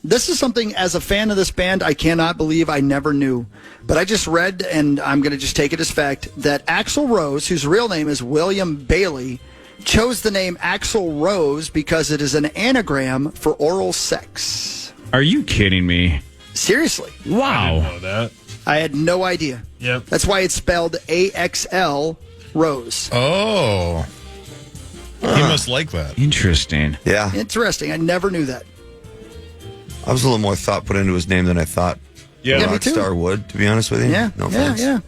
This is something, as a fan of this band, I cannot believe I never knew. But I just read, and I'm going to just take it as fact, that Axl Rose, whose real name is William Bailey, chose the name Axl Rose because it is an anagram for oral sex. Are you kidding me? Seriously. Wow. I didn't know that. I had no idea. Yep. That's why it's spelled AXL Rose. Oh. He must like that. Interesting. Yeah. Interesting. I never knew that. I was a little more thought put into his name than I thought Rockstar would, to be honest with you. Yeah. No offense. Yeah.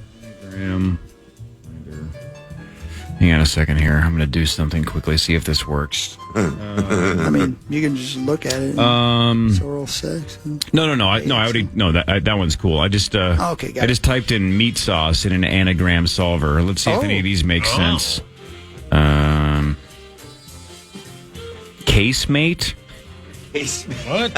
Hang on a second here. I'm going to do something quickly, see if this works. I mean, you can just look at it. It's oral sex. No. I already that one's cool. I just okay, got I just typed in meat sauce in an anagram solver. Let's see if any of these make sense. casemate. What?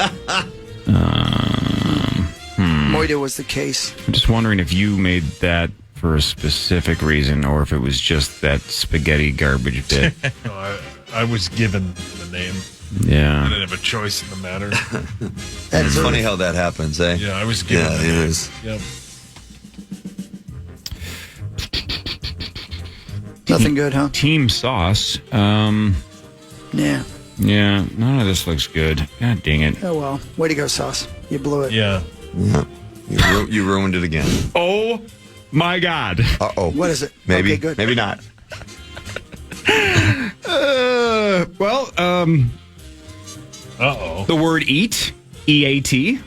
Moida was the case. I'm just wondering if you made that for a specific reason or if it was just that spaghetti garbage bit. No, I was given the name. Yeah. I didn't have a choice in the matter. It's funny how that happens, eh? Yeah, I was given the name. It is. Yep. Nothing good, huh? Team sauce. Yeah. Yeah, none of this looks good. God dang it. Oh, well. Way to go, Sauce. You blew it. Yeah. You ruined it again. Oh, my God. Uh-oh. What is it? Maybe. Okay, good. Maybe not. Uh-oh. The word eat, E-A-T.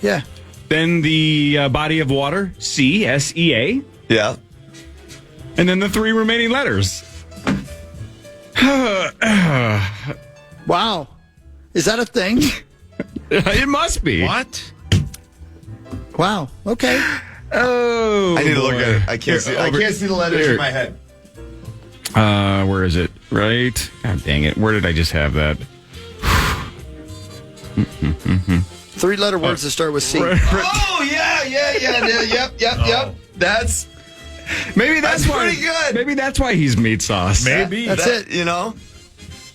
Yeah. Then the body of water, C, S-E-A. Yeah. And then the 3 remaining letters. Wow. Is that a thing? It must be. What? Wow. Okay. Oh, I need to look at it. I can't Here, see. I can't see the letters in my head. Where is it? Right? God dang it. Where did I just have that? 3-letter words that start with C. Oh yeah. Yep. That's Maybe that's why. pretty good. Maybe that's why he's meat sauce. Maybe. That's it. You know.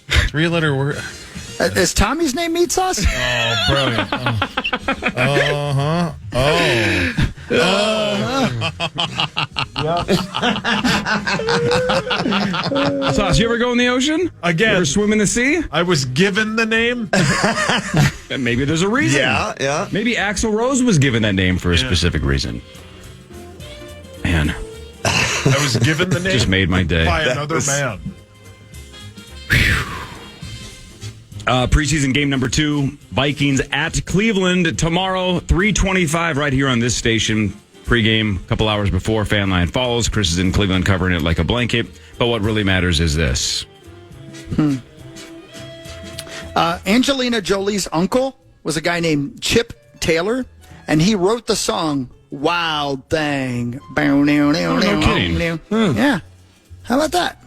3-letter word. Is Tommy's name Meat Sauce? Oh, brilliant. Sauce, you ever go in the ocean? Again. You ever swim in the sea? I was given the name. Maybe there's a reason. Yeah. Maybe Axl Rose was given that name for a specific reason. Man. I was given the name. Just made my day. By another man. Preseason game number 2, Vikings at Cleveland tomorrow, 3:25 right here on this station. Pregame, a couple hours before Fan Line follows. Chris is in Cleveland covering it like a blanket. But what really matters is this. Angelina Jolie's uncle was a guy named Chip Taylor, and he wrote the song Wild Thing. No kidding. Yeah. How about that?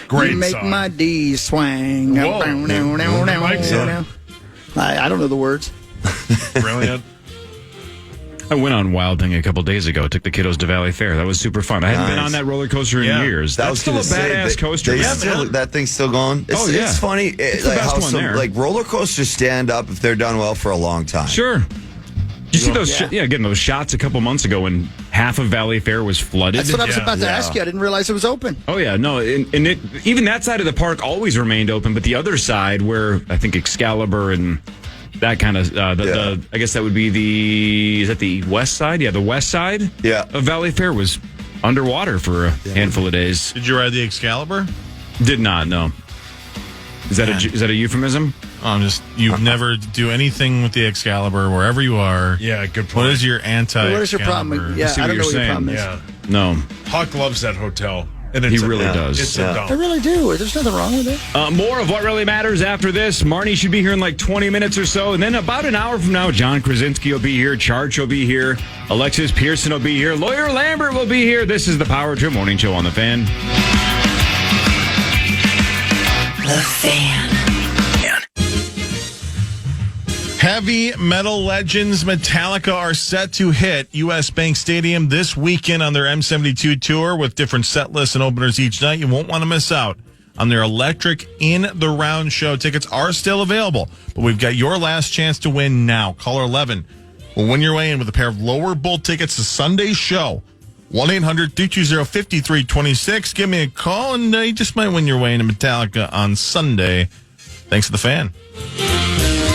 Great You make song. my D's swing. Whoa. Mike said. I don't know the words. Brilliant. I went on Wild Thing a couple days ago. Took the kiddos to Valley Fair. That was super fun. I hadn't been on that roller coaster in years. That's still a badass coaster. That thing's still going. It's funny. It's the best one there. Like roller coasters stand up if they're done well for a long time. Sure. Did you see those? Getting those shots a couple months ago when half of Valley Fair was flooded. That's what I was about to ask you. I didn't realize it was open. Oh yeah, no, and even that side of the park always remained open, but the other side, where I think Excalibur and that kind of, I guess that would be is that the west side? Yeah, the west side. Of Valley Fair was underwater for a handful of days. Did you ride the Excalibur? Did not. No. Is that a euphemism? You never do anything with the Excalibur wherever you are. Yeah, good point. What is your anti-Excalibur? What is your problem? Yeah, I don't know what your problem is. Yeah. No. Huck loves that hotel. And He really does. It's a dump. I really do. There's nothing wrong with it. More of what really matters after this. Marnie should be here in like 20 minutes or so. And then about an hour from now, John Krasinski will be here. Charge will be here. Alexis Pearson will be here. Lawyer Lambert will be here. This is the Power Trip Morning Show on The Fan. The Fan. Heavy metal legends Metallica are set to hit U.S. Bank Stadium this weekend on their M72 tour with different set lists and openers each night. You won't want to miss out on their Electric In the Round show. Tickets are still available, but we've got your last chance to win now. Caller 11 will win your way in with a pair of Lower Bowl tickets to Sunday's show. 1-800-320-5326. Give me a call, and you just might win your way into Metallica on Sunday. Thanks to the Fan.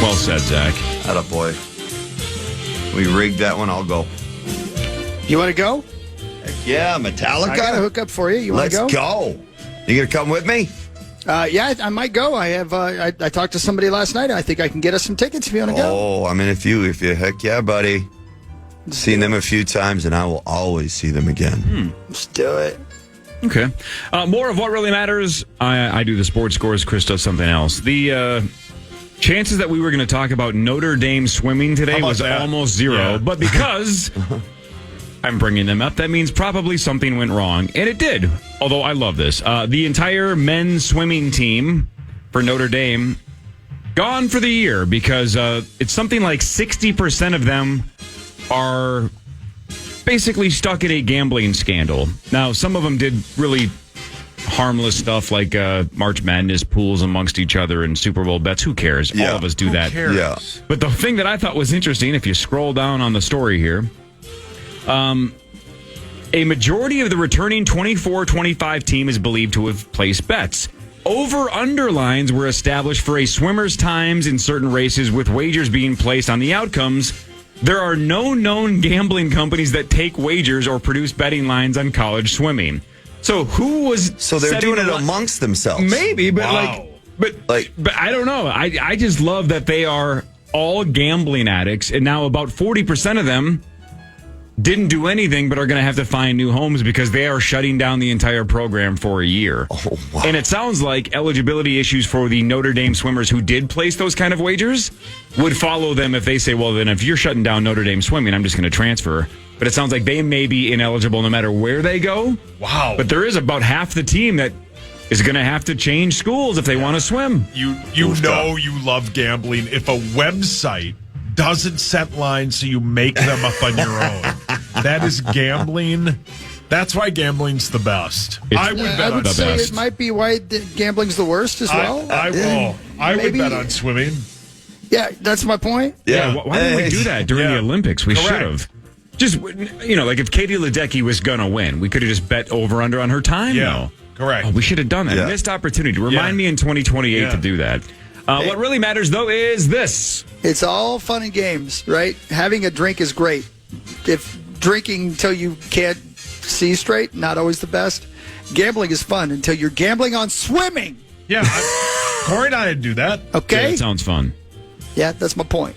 Well said, Zach. Attaboy. We rigged that one. I'll go. You want to go? Heck yeah, Metallica. I got a hookup for you. You want to go? Let's go. You gonna come with me? Yeah, I might go. I have. I talked to somebody last night. I think I can get us some tickets if you want to go. Oh, I'm in if you. Heck yeah, buddy. Seen them a few times, and I will always see them again. Let's do it. Okay. More of what really matters. I do the sports scores. Chris does something else. The chances that we were going to talk about Notre Dame swimming today was almost zero. Yeah. But because I'm bringing them up, that means probably something went wrong. And it did. Although I love this. The entire men's swimming team for Notre Dame gone for the year because it's something like 60% of them are basically stuck in a gambling scandal. Now, some of them did really harmless stuff like March Madness pools amongst each other and Super Bowl bets. Who cares? Yeah. All of us do that. Yeah. But the thing that I thought was interesting, if you scroll down on the story here, a majority of the returning 24-25 team is believed to have placed bets. Over-under lines were established for a swimmer's times in certain races with wagers being placed on the outcomes. There are no known gambling companies that take wagers or produce betting lines on college swimming. So who was... So they're doing it amongst themselves. Maybe, but but I don't know. I just love that they are all gambling addicts, and now about 40% of them didn't do anything but are going to have to find new homes because they are shutting down the entire program for a year. Oh, wow. And it sounds like eligibility issues for the Notre Dame swimmers who did place those kind of wagers would follow them if they say, well, then if you're shutting down Notre Dame swimming, I'm just going to transfer. But it sounds like they may be ineligible no matter where they go. Wow. But there is about half the team that is going to have to change schools if they want to swim. You know you love gambling if a website doesn't set lines so you make them up on your own. That is gambling. That's why gambling's the best. I would bet on I would the say best. it might be why gambling's the worst as well. I would bet on swimming. Yeah, that's my point. Yeah, why didn't we do that during the Olympics? We Correct. should have. Just, like if Katie Ledecky was going to win, we could have just bet over-under on her time. Yeah, No. correct. Oh, we should have done that. Yeah. Missed opportunity. Remind me in 2028 to do that. What really matters, though, is this. It's all fun and games, right? Having a drink is great. If drinking until you can't see straight, not always the best. Gambling is fun until you're gambling on swimming. Yeah, Corey and I would do that. Okay? Yeah, that sounds fun. Yeah, that's my point.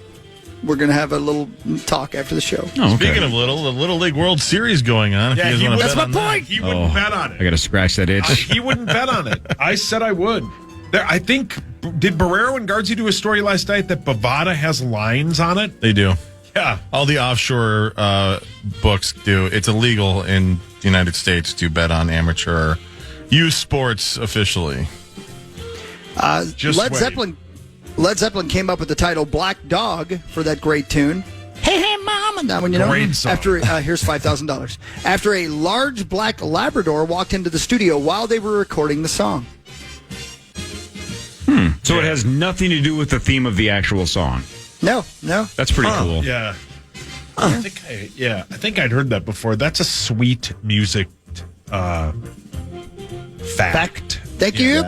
We're going to have a little talk after the show. Oh, okay. Speaking of the Little League World Series going on, if you guys want to that's bet my on point. He wouldn't bet on it. I got to scratch that itch. He wouldn't bet on it. I said I would. I think, did Barrero and Guardsy do a story last night that Bovada has lines on it? They do. Yeah. All the offshore books do. It's illegal in the United States to bet on amateur youth sports officially. Led Zeppelin came up with the title Black Dog for that great tune. Hey, hey, mama. That one, you know. Great song. After here's $5,000. After a large black Labrador walked into the studio while they were recording the song. So it has nothing to do with the theme of the actual song. No. That's pretty cool. Yeah. I think I'd heard that before. That's a sweet music fact. Thank you.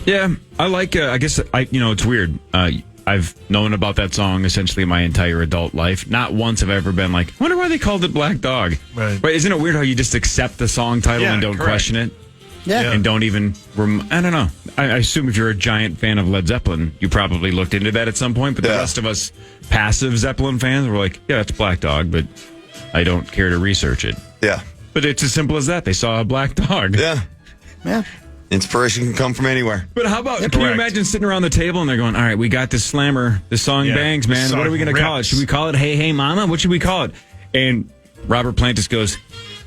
Yeah, I like. I guess it's weird. I've known about that song essentially my entire adult life. Not once have I ever been like, I wonder why they called it Black Dog. Right. But isn't it weird how you just accept the song title and don't question it? Yeah. And don't even, I don't know. I assume if you're a giant fan of Led Zeppelin, you probably looked into that at some point. But the rest of us passive Zeppelin fans were like, yeah, that's Black Dog, but I don't care to research it. Yeah. But it's as simple as that. They saw a black dog. Yeah. Yeah. Inspiration can come from anywhere. But how about, can you imagine sitting around the table and they're going, all right, we got this slammer. This song bangs, man. What are we going to call it? Should we call it Hey, Hey, Mama? What should we call it? And Robert Plant just goes,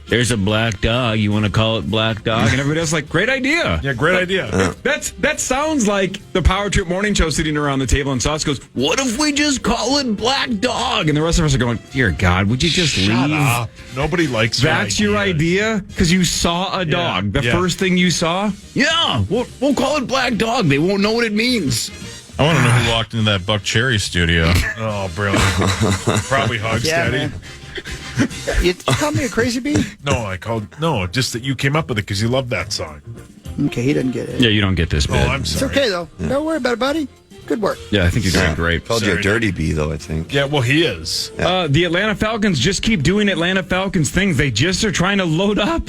there's a black dog. You want to call it Black Dog? And everybody else is like, great idea. Yeah, great idea. That sounds like the Power Trip Morning Show sitting around the table and Sauce goes, what if we just call it Black Dog? And the rest of us are going, dear God, would you just leave? Up. Nobody likes That's your idea? Because you saw a dog. The first thing you saw? Yeah, we'll call it Black Dog. They won't know what it means. I want to know who walked into that Buck Cherry studio. Oh, brilliant. Probably Hogsteady. Man. You call me a crazy bee? No, just that you came up with it because you love that song. Okay, he doesn't get it. Yeah, you don't get this bit. I'm It's sorry. okay, though. Don't worry about it, buddy. Good work. Yeah, I think you're doing great. Called you a dirty bee, though, I think. Yeah, well, he is. The Atlanta Falcons just keep doing Atlanta Falcons things. They just are trying to load up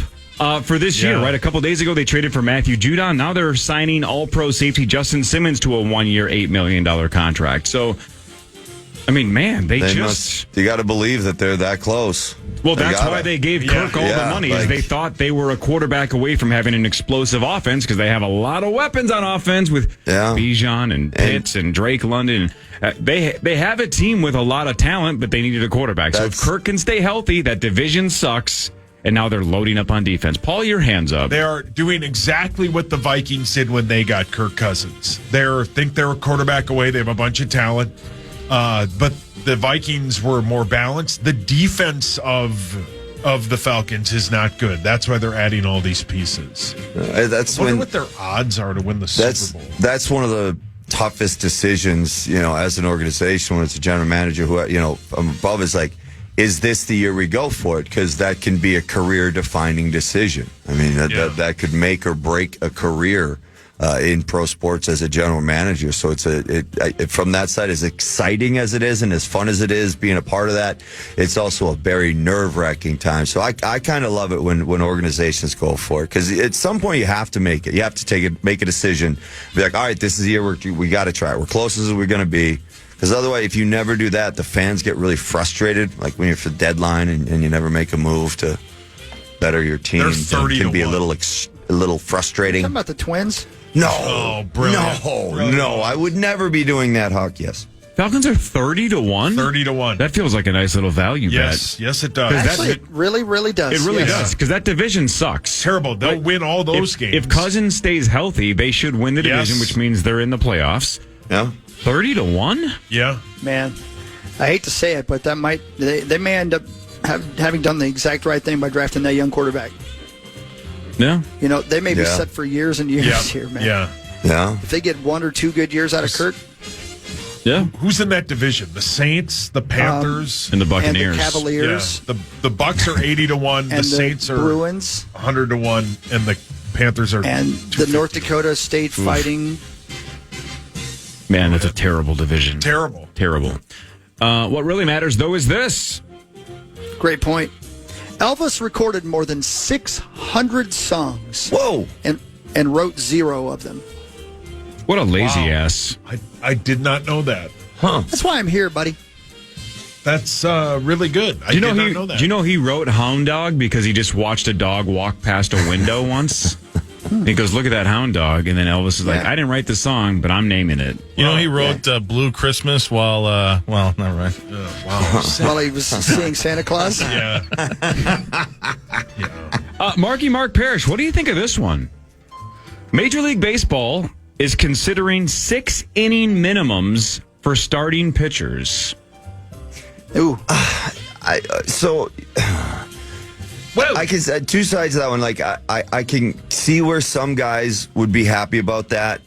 for this year, right? A couple days ago, they traded for Matthew Judon. Now they're signing all-pro safety Justin Simmons to a 1-year, $8 million contract. So, I mean, man, they just... You got to believe that they're that close. Well, that's why they gave Kirk all the money, is they thought they were a quarterback away from having an explosive offense because they have a lot of weapons on offense with Bijan and Pitts and Drake London. They have a team with a lot of talent, but they needed a quarterback. So if Kirk can stay healthy, that division sucks, and now they're loading up on defense. Paul, your hands up. They are doing exactly what the Vikings did when they got Kirk Cousins. Think they're a quarterback away. They have a bunch of talent, but the Vikings were more balanced. The defense of the Falcons is not good. That's why they're adding all these pieces. I wonder what their odds are to win the Super Bowl. That's one of the toughest decisions, as an organization when it's a general manager who, from above is like, is this the year we go for it? Because that can be a career-defining decision. I mean, that could make or break a career in pro sports as a general manager. So from that side, as exciting as it is and as fun as it is being a part of that, it's also a very nerve-wracking time. So I kind of love it when organizations go for it, because at some point you have to make it. You have to make a decision. Be like, all right, this is the year we got to try it. We're close as we're going to be. Because otherwise, if you never do that, the fans get really frustrated. Like when you're for the deadline and you never make a move to better your team, it can be a little frustrating. Talking about the Twins? No. Oh, brilliant. No. I would never be doing that, Huck. Yes. Falcons are 30-1? 30-1. That feels like a nice little value bet. Yes, it does. Actually, it really, really does. It really does, because that division sucks. Terrible. They'll win all those games. If Cousins stays healthy, they should win the division, which means they're in the playoffs. Yeah. 30-1? Yeah. Man, I hate to say it, but they may end up having done the exact right thing by drafting that young quarterback. Yeah. They may be set for years and years here, man. Yeah. If they get 1 or 2 good years out of Kirk. Yeah. Who's in that division? The Saints, the Panthers, and the Buccaneers. And the Cavaliers. Yeah. The Bucks are 80-1. And the Saints are Bruins 100-1, and the Panthers are and the North Dakota State Fighting. Man, that's a terrible division. Terrible. What really matters, though, is this. Great point. Elvis recorded more than 600 songs. Whoa! And wrote 0 of them. What a lazy ass. I did not know that. Huh. That's why I'm here, buddy. That's really good. I did not know that. Do you know he wrote Hound Dog because he just watched a dog walk past a window once? He goes, look at that hound dog. And then Elvis is like, I didn't write the song, but I'm naming it. He wrote Blue Christmas while, never mind. Wow. While he was seeing Santa Claus? Yeah. Marky Mark Parrish, what do you think of this one? Major League Baseball is considering 6-inning minimums for starting pitchers. Ooh. I can say two sides of that one. Like I can see where some guys would be happy about that,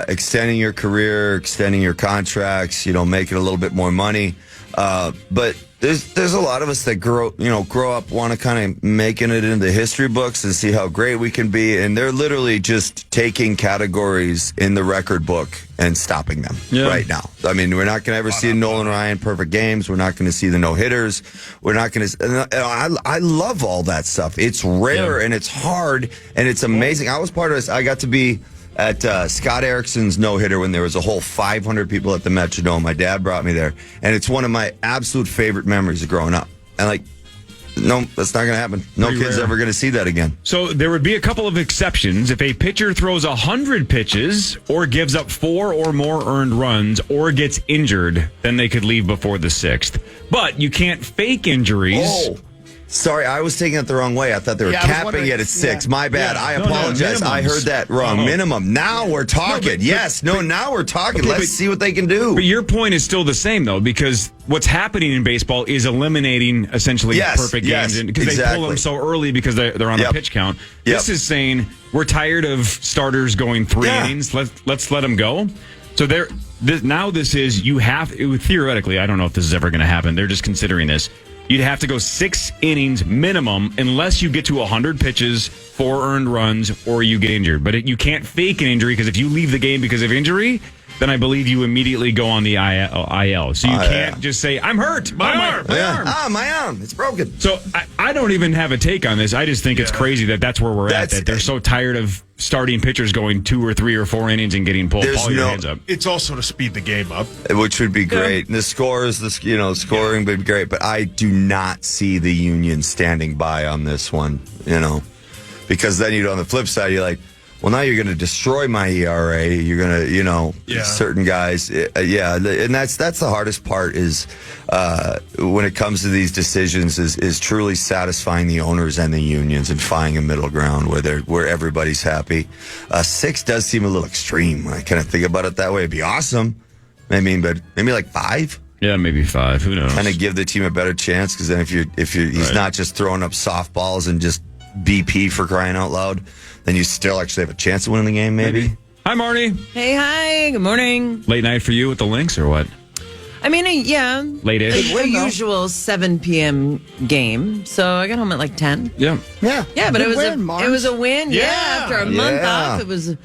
extending your career, extending your contracts, making a little bit more money. But there's a lot of us that grow up, want to kind of making it into the history books and see how great we can be, and they're literally just taking categories in the record book and stopping them right now. I mean, we're not going to ever see Nolan Ryan perfect games. We're not going to see the no hitters. We're not going to. I love all that stuff. It's rare and it's hard and it's amazing. I was part of this. I got to be at Scott Erickson's no-hitter when there was a whole 500 people at the Metrodome. My dad brought me there, and it's one of my absolute favorite memories of growing up. And no, that's not going to happen. No kid's ever going to see that again. So there would be a couple of exceptions. If a pitcher throws 100 pitches or gives up 4 or more earned runs or gets injured, then they could leave before the 6th. But you can't fake injuries. Oh. Sorry, I was taking it the wrong way. I thought they were capping it at 6. My bad. I apologize. I heard that wrong. Minimum. Now we're talking. Now we're talking. Let's see what they can do. But your point is still the same, though, because what's happening in baseball is eliminating essentially perfect games because they pull them so early because they're on the pitch count. This is saying we're tired of starters going 3 innings. Let's let them go. So this is you have theoretically. I don't know if this is ever going to happen. They're just considering this. You'd have to go 6 innings minimum unless you get to 100 pitches, 4 earned runs, or you get injured. But you can't fake an injury because if you leave the game because of injury, then I believe you immediately go on the IL. So you can't just say, I'm hurt. My arm. My arm. It's broken. So I don't even have a take on this. I just think it's crazy that's where we're at. That they're so tired of starting pitchers going 2 or 3 or 4 innings and getting pulled. Paul, your hands up. It's also to speed the game up. Which would be great. And the scores, scoring would be great. But I do not see the union standing by on this one, Because then on the flip side, you're like, well, now you're going to destroy my ERA. You're going to, certain guys. And that's the hardest part is when it comes to these decisions is truly satisfying the owners and the unions and finding a middle ground where everybody's happy. 6 does seem a little extreme. I kind of think about it that way. It'd be awesome. I mean, but maybe like 5. Yeah, maybe 5. Who knows? Kind of give the team a better chance because then if he's not just throwing up softballs and just BP for crying out loud, then you still actually have a chance of winning the game, maybe. Hi, Marnie. Hey, hi. Good morning. Late night for you with the Lynx or what? I mean, yeah. Late-ish? The usual 7 p.m. game. So I got home at like 10. Yeah. Yeah. Yeah, but Good win, it was a win. Yeah. After a month off, it was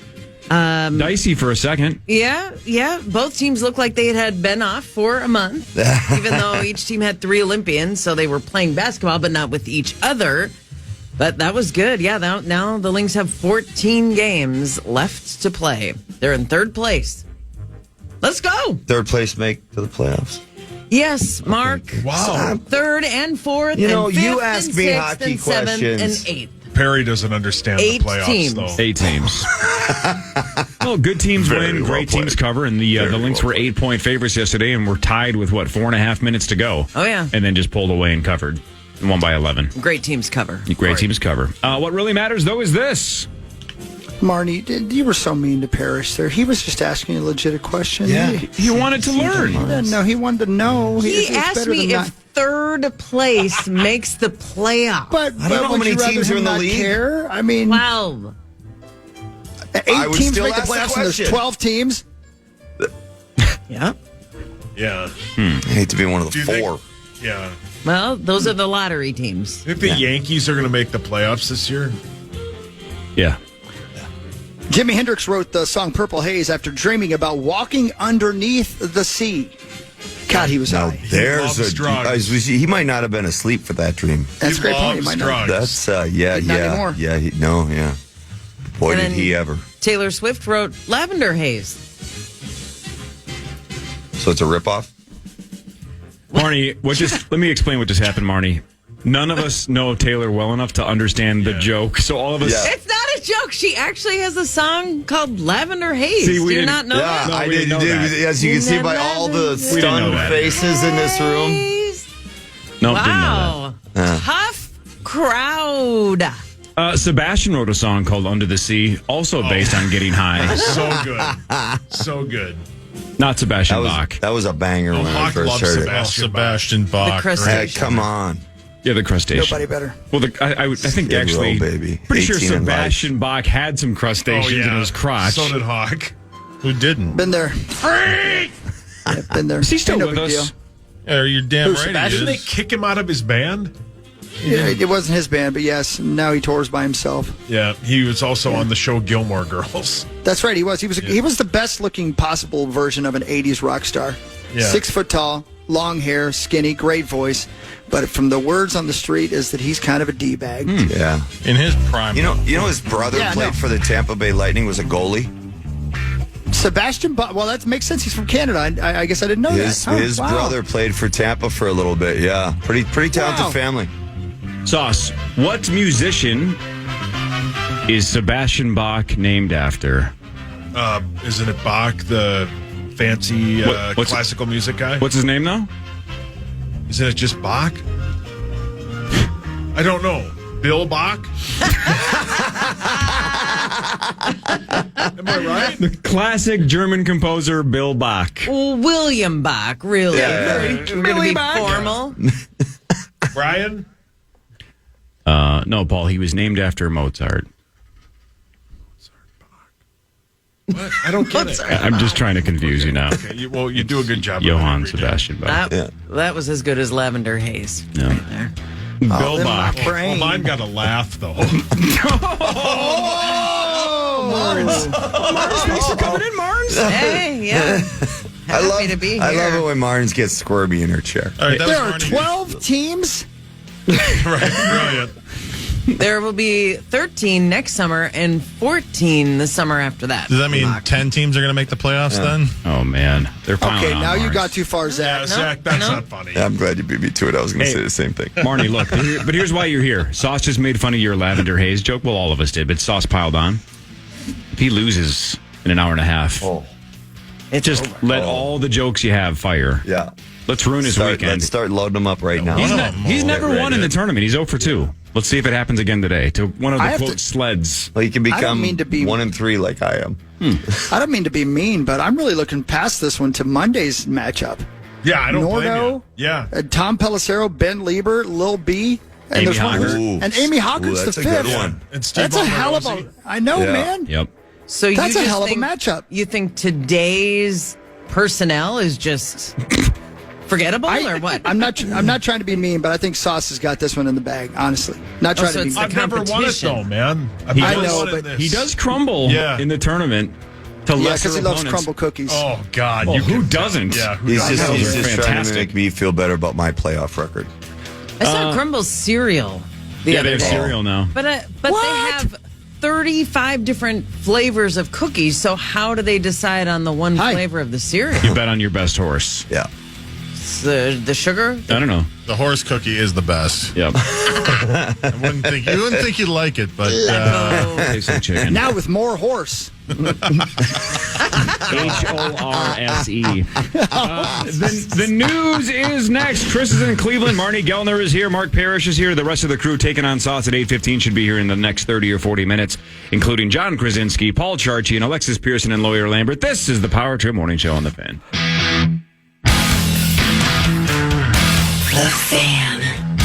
dicey for a second. Yeah. Both teams looked like they had been off for a month, even though each team had 3 Olympians, so they were playing basketball, but not with each other. But that was good. Yeah, now the Lynx have 14 games left to play. They're in 3rd place. Let's go. 3rd place make to the playoffs. Yes, Mark. Wow. 3rd and 4th. You know, and 5th you ask and me 6th hockey and 7th questions. and 8th. Perry doesn't understand 8 the playoffs, teams. though. 8 teams. Well, good teams Very win, well great played. teams cover, and the Lynx were 8-point favorites yesterday, and were tied with 4.5 minutes to go. Oh, yeah. And then just pulled away and covered, and won by 11. Great teams cover. Great teams cover. What really matters though is this. Marnie, you were so mean to Parrish there. He was just asking a legit question. Yeah. He wanted to learn. No, he wanted to know. He It's asked better me than if 3rd place makes the playoff. But I don't know how would many you rather teams are him in the not league. Care? I mean, 12. 8 I would teams still make the ask the playoffs, and there's question. 12 teams. Yeah. Yeah. I hate to be one of Do the you 4. Yeah. Well, those are the lottery teams. Think the Yankees are going to make the playoffs this year? Yeah. Jimi Hendrix wrote the song Purple Haze after dreaming about walking underneath the sea. God, he was Now high. there's loves drugs. he might not have been asleep for that dream. That's a great point. He loves might not. drugs. That's Not anymore. Yeah. Boy, And did then he ever. Taylor Swift wrote Lavender Haze. So it's a ripoff. Marnie, let me explain what just happened, Marnie. None of us know Taylor well enough to understand the joke, so all of us. Yeah. It's not a joke. She actually has a song called Lavender Haze. See, Do we you didn't- not know Yeah, that? No, I we didn't did. know that. As you can see by all the We didn't know stunned that. faces in this room. Haze. No, Wow. Tough crowd. Sebastian wrote a song called Under the Sea, also based on getting high. So good. So good. Not Sebastian Bach. That was a banger when I Hawk first loves heard it. Sebastian Bach. The crustacean. Hey, come on. Yeah, the crustacean. Nobody better. Well, I think Skid actually, Row, baby. pretty sure 18 and life. Sebastian Bach had some crustaceans in his crotch. So did Hawk. Who didn't? Been there. Freak! Yeah, been there. Is he still Ain't no with big us? Yeah, you're damn Who, right Sebastian? he Didn't is. They kick him out of his band? Yeah, it wasn't his band, but yes, now he tours by himself. Yeah, he was also on the show Gilmore Girls. That's right, he was. He was the best looking possible version of an 80s rock star. Yeah. 6 foot tall, long hair, skinny, great voice. But from the words on the street is that he's kind of a D-bag. Yeah. In his prime. You know his brother played for the Tampa Bay Lightning, was a goalie. Sebastian Bach, well, that makes sense. He's from Canada. I guess I didn't know His that. his brother played for Tampa for a little bit. Yeah. Pretty talented Wow. family. Sauce, what musician is Sebastian Bach named after? Isn't it Bach, the fancy What's classical music guy? What's his name, though? Isn't it just Bach? I don't know. Bill Bach? Am I right? The classic German composer Bill Bach. Well, William Bach, really. Yeah. We're going to be formal. Brian? No, Paul, he was named after Mozart. What? I don't get it. I'm just trying to confuse you now. Okay, you do a good job. Johann of it every day. Sebastian Bach. That was as good as Lavender Haze. No. Right there. Bill in Bach. my brain. Well, mine got a laugh, though. Mars, thanks for coming in, Mars. Hey, yeah. Happy to be here. I love it when Martins gets squirmy in her chair. All right, that There was are Marnie. 12 teams? Right, brilliant. There will be 13 next summer and 14 the summer after that. Does that mean 10 teams are going to make the playoffs then? Oh, man. They're piling Okay, on now you Mars. got too far, Yeah, Zach. Zach, that's not funny. Yeah, I'm glad you beat me to it. I was going to Hey. say the same thing. Marnie, look, but here's why you're here. Sauce just made fun of your Lavender Haze joke. Well, all of us did, but Sauce piled on. If he loses in an hour and a half, just let all the jokes you have fire. Yeah. Let's ruin his weekend. Let's start loading them up right now. He's never won in the tournament. He's 0 for 2. Let's see if it happens again today to one of the quote sleds. Well, he can become mean to be- 1 and 3 like I am. I don't mean to be mean, but I'm really looking past this one to Monday's matchup. Yeah, I don't blame Nordo, you. Yeah. Tom Pelissero, Ben Lieber, Lil B, and Amy there's one Hoggart. more- and Amy Hoggart's that's the a fifth. good one. And Steve That's a hell of a. Omarozzi. I know, Yeah. man. Yep. So That's you a just hell of a think- matchup. You think today's personnel is just forgettable, or what? I'm not trying to be mean, but I think Sauce has got this one in the bag. Honestly, not trying so to be. it's mean. I've never won it, though, man. I've I never know, won in but this. He does crumble in the tournament to Yeah, lesser because he loves opponents. crumble cookies. Oh, God. Well, who doesn't? Yeah. He's just trying to fantastic. make me feel better about my playoff record. I saw Crumble's cereal the Yeah, other they have day. cereal now. But they have 35 different flavors of cookies. So how do they decide on the one flavor of the cereal? You bet on your best horse. Yeah. It's the sugar? I don't know. The horse cookie is the best. Yep. You wouldn't think you'd like it, but Tastes like chicken. Now with more horse. HORSE. The news is next. Chris is in Cleveland. Marnie Gellner is here. Mark Parrish is here. The rest of the crew taking on Sauce at 8:15 should be here in the next 30 or 40 minutes, including John Krasinski, Paul Charchi, and Alexis Pearson and Lawyer Lambert. This is the Power Trip Morning Show on the Fan. The Fan.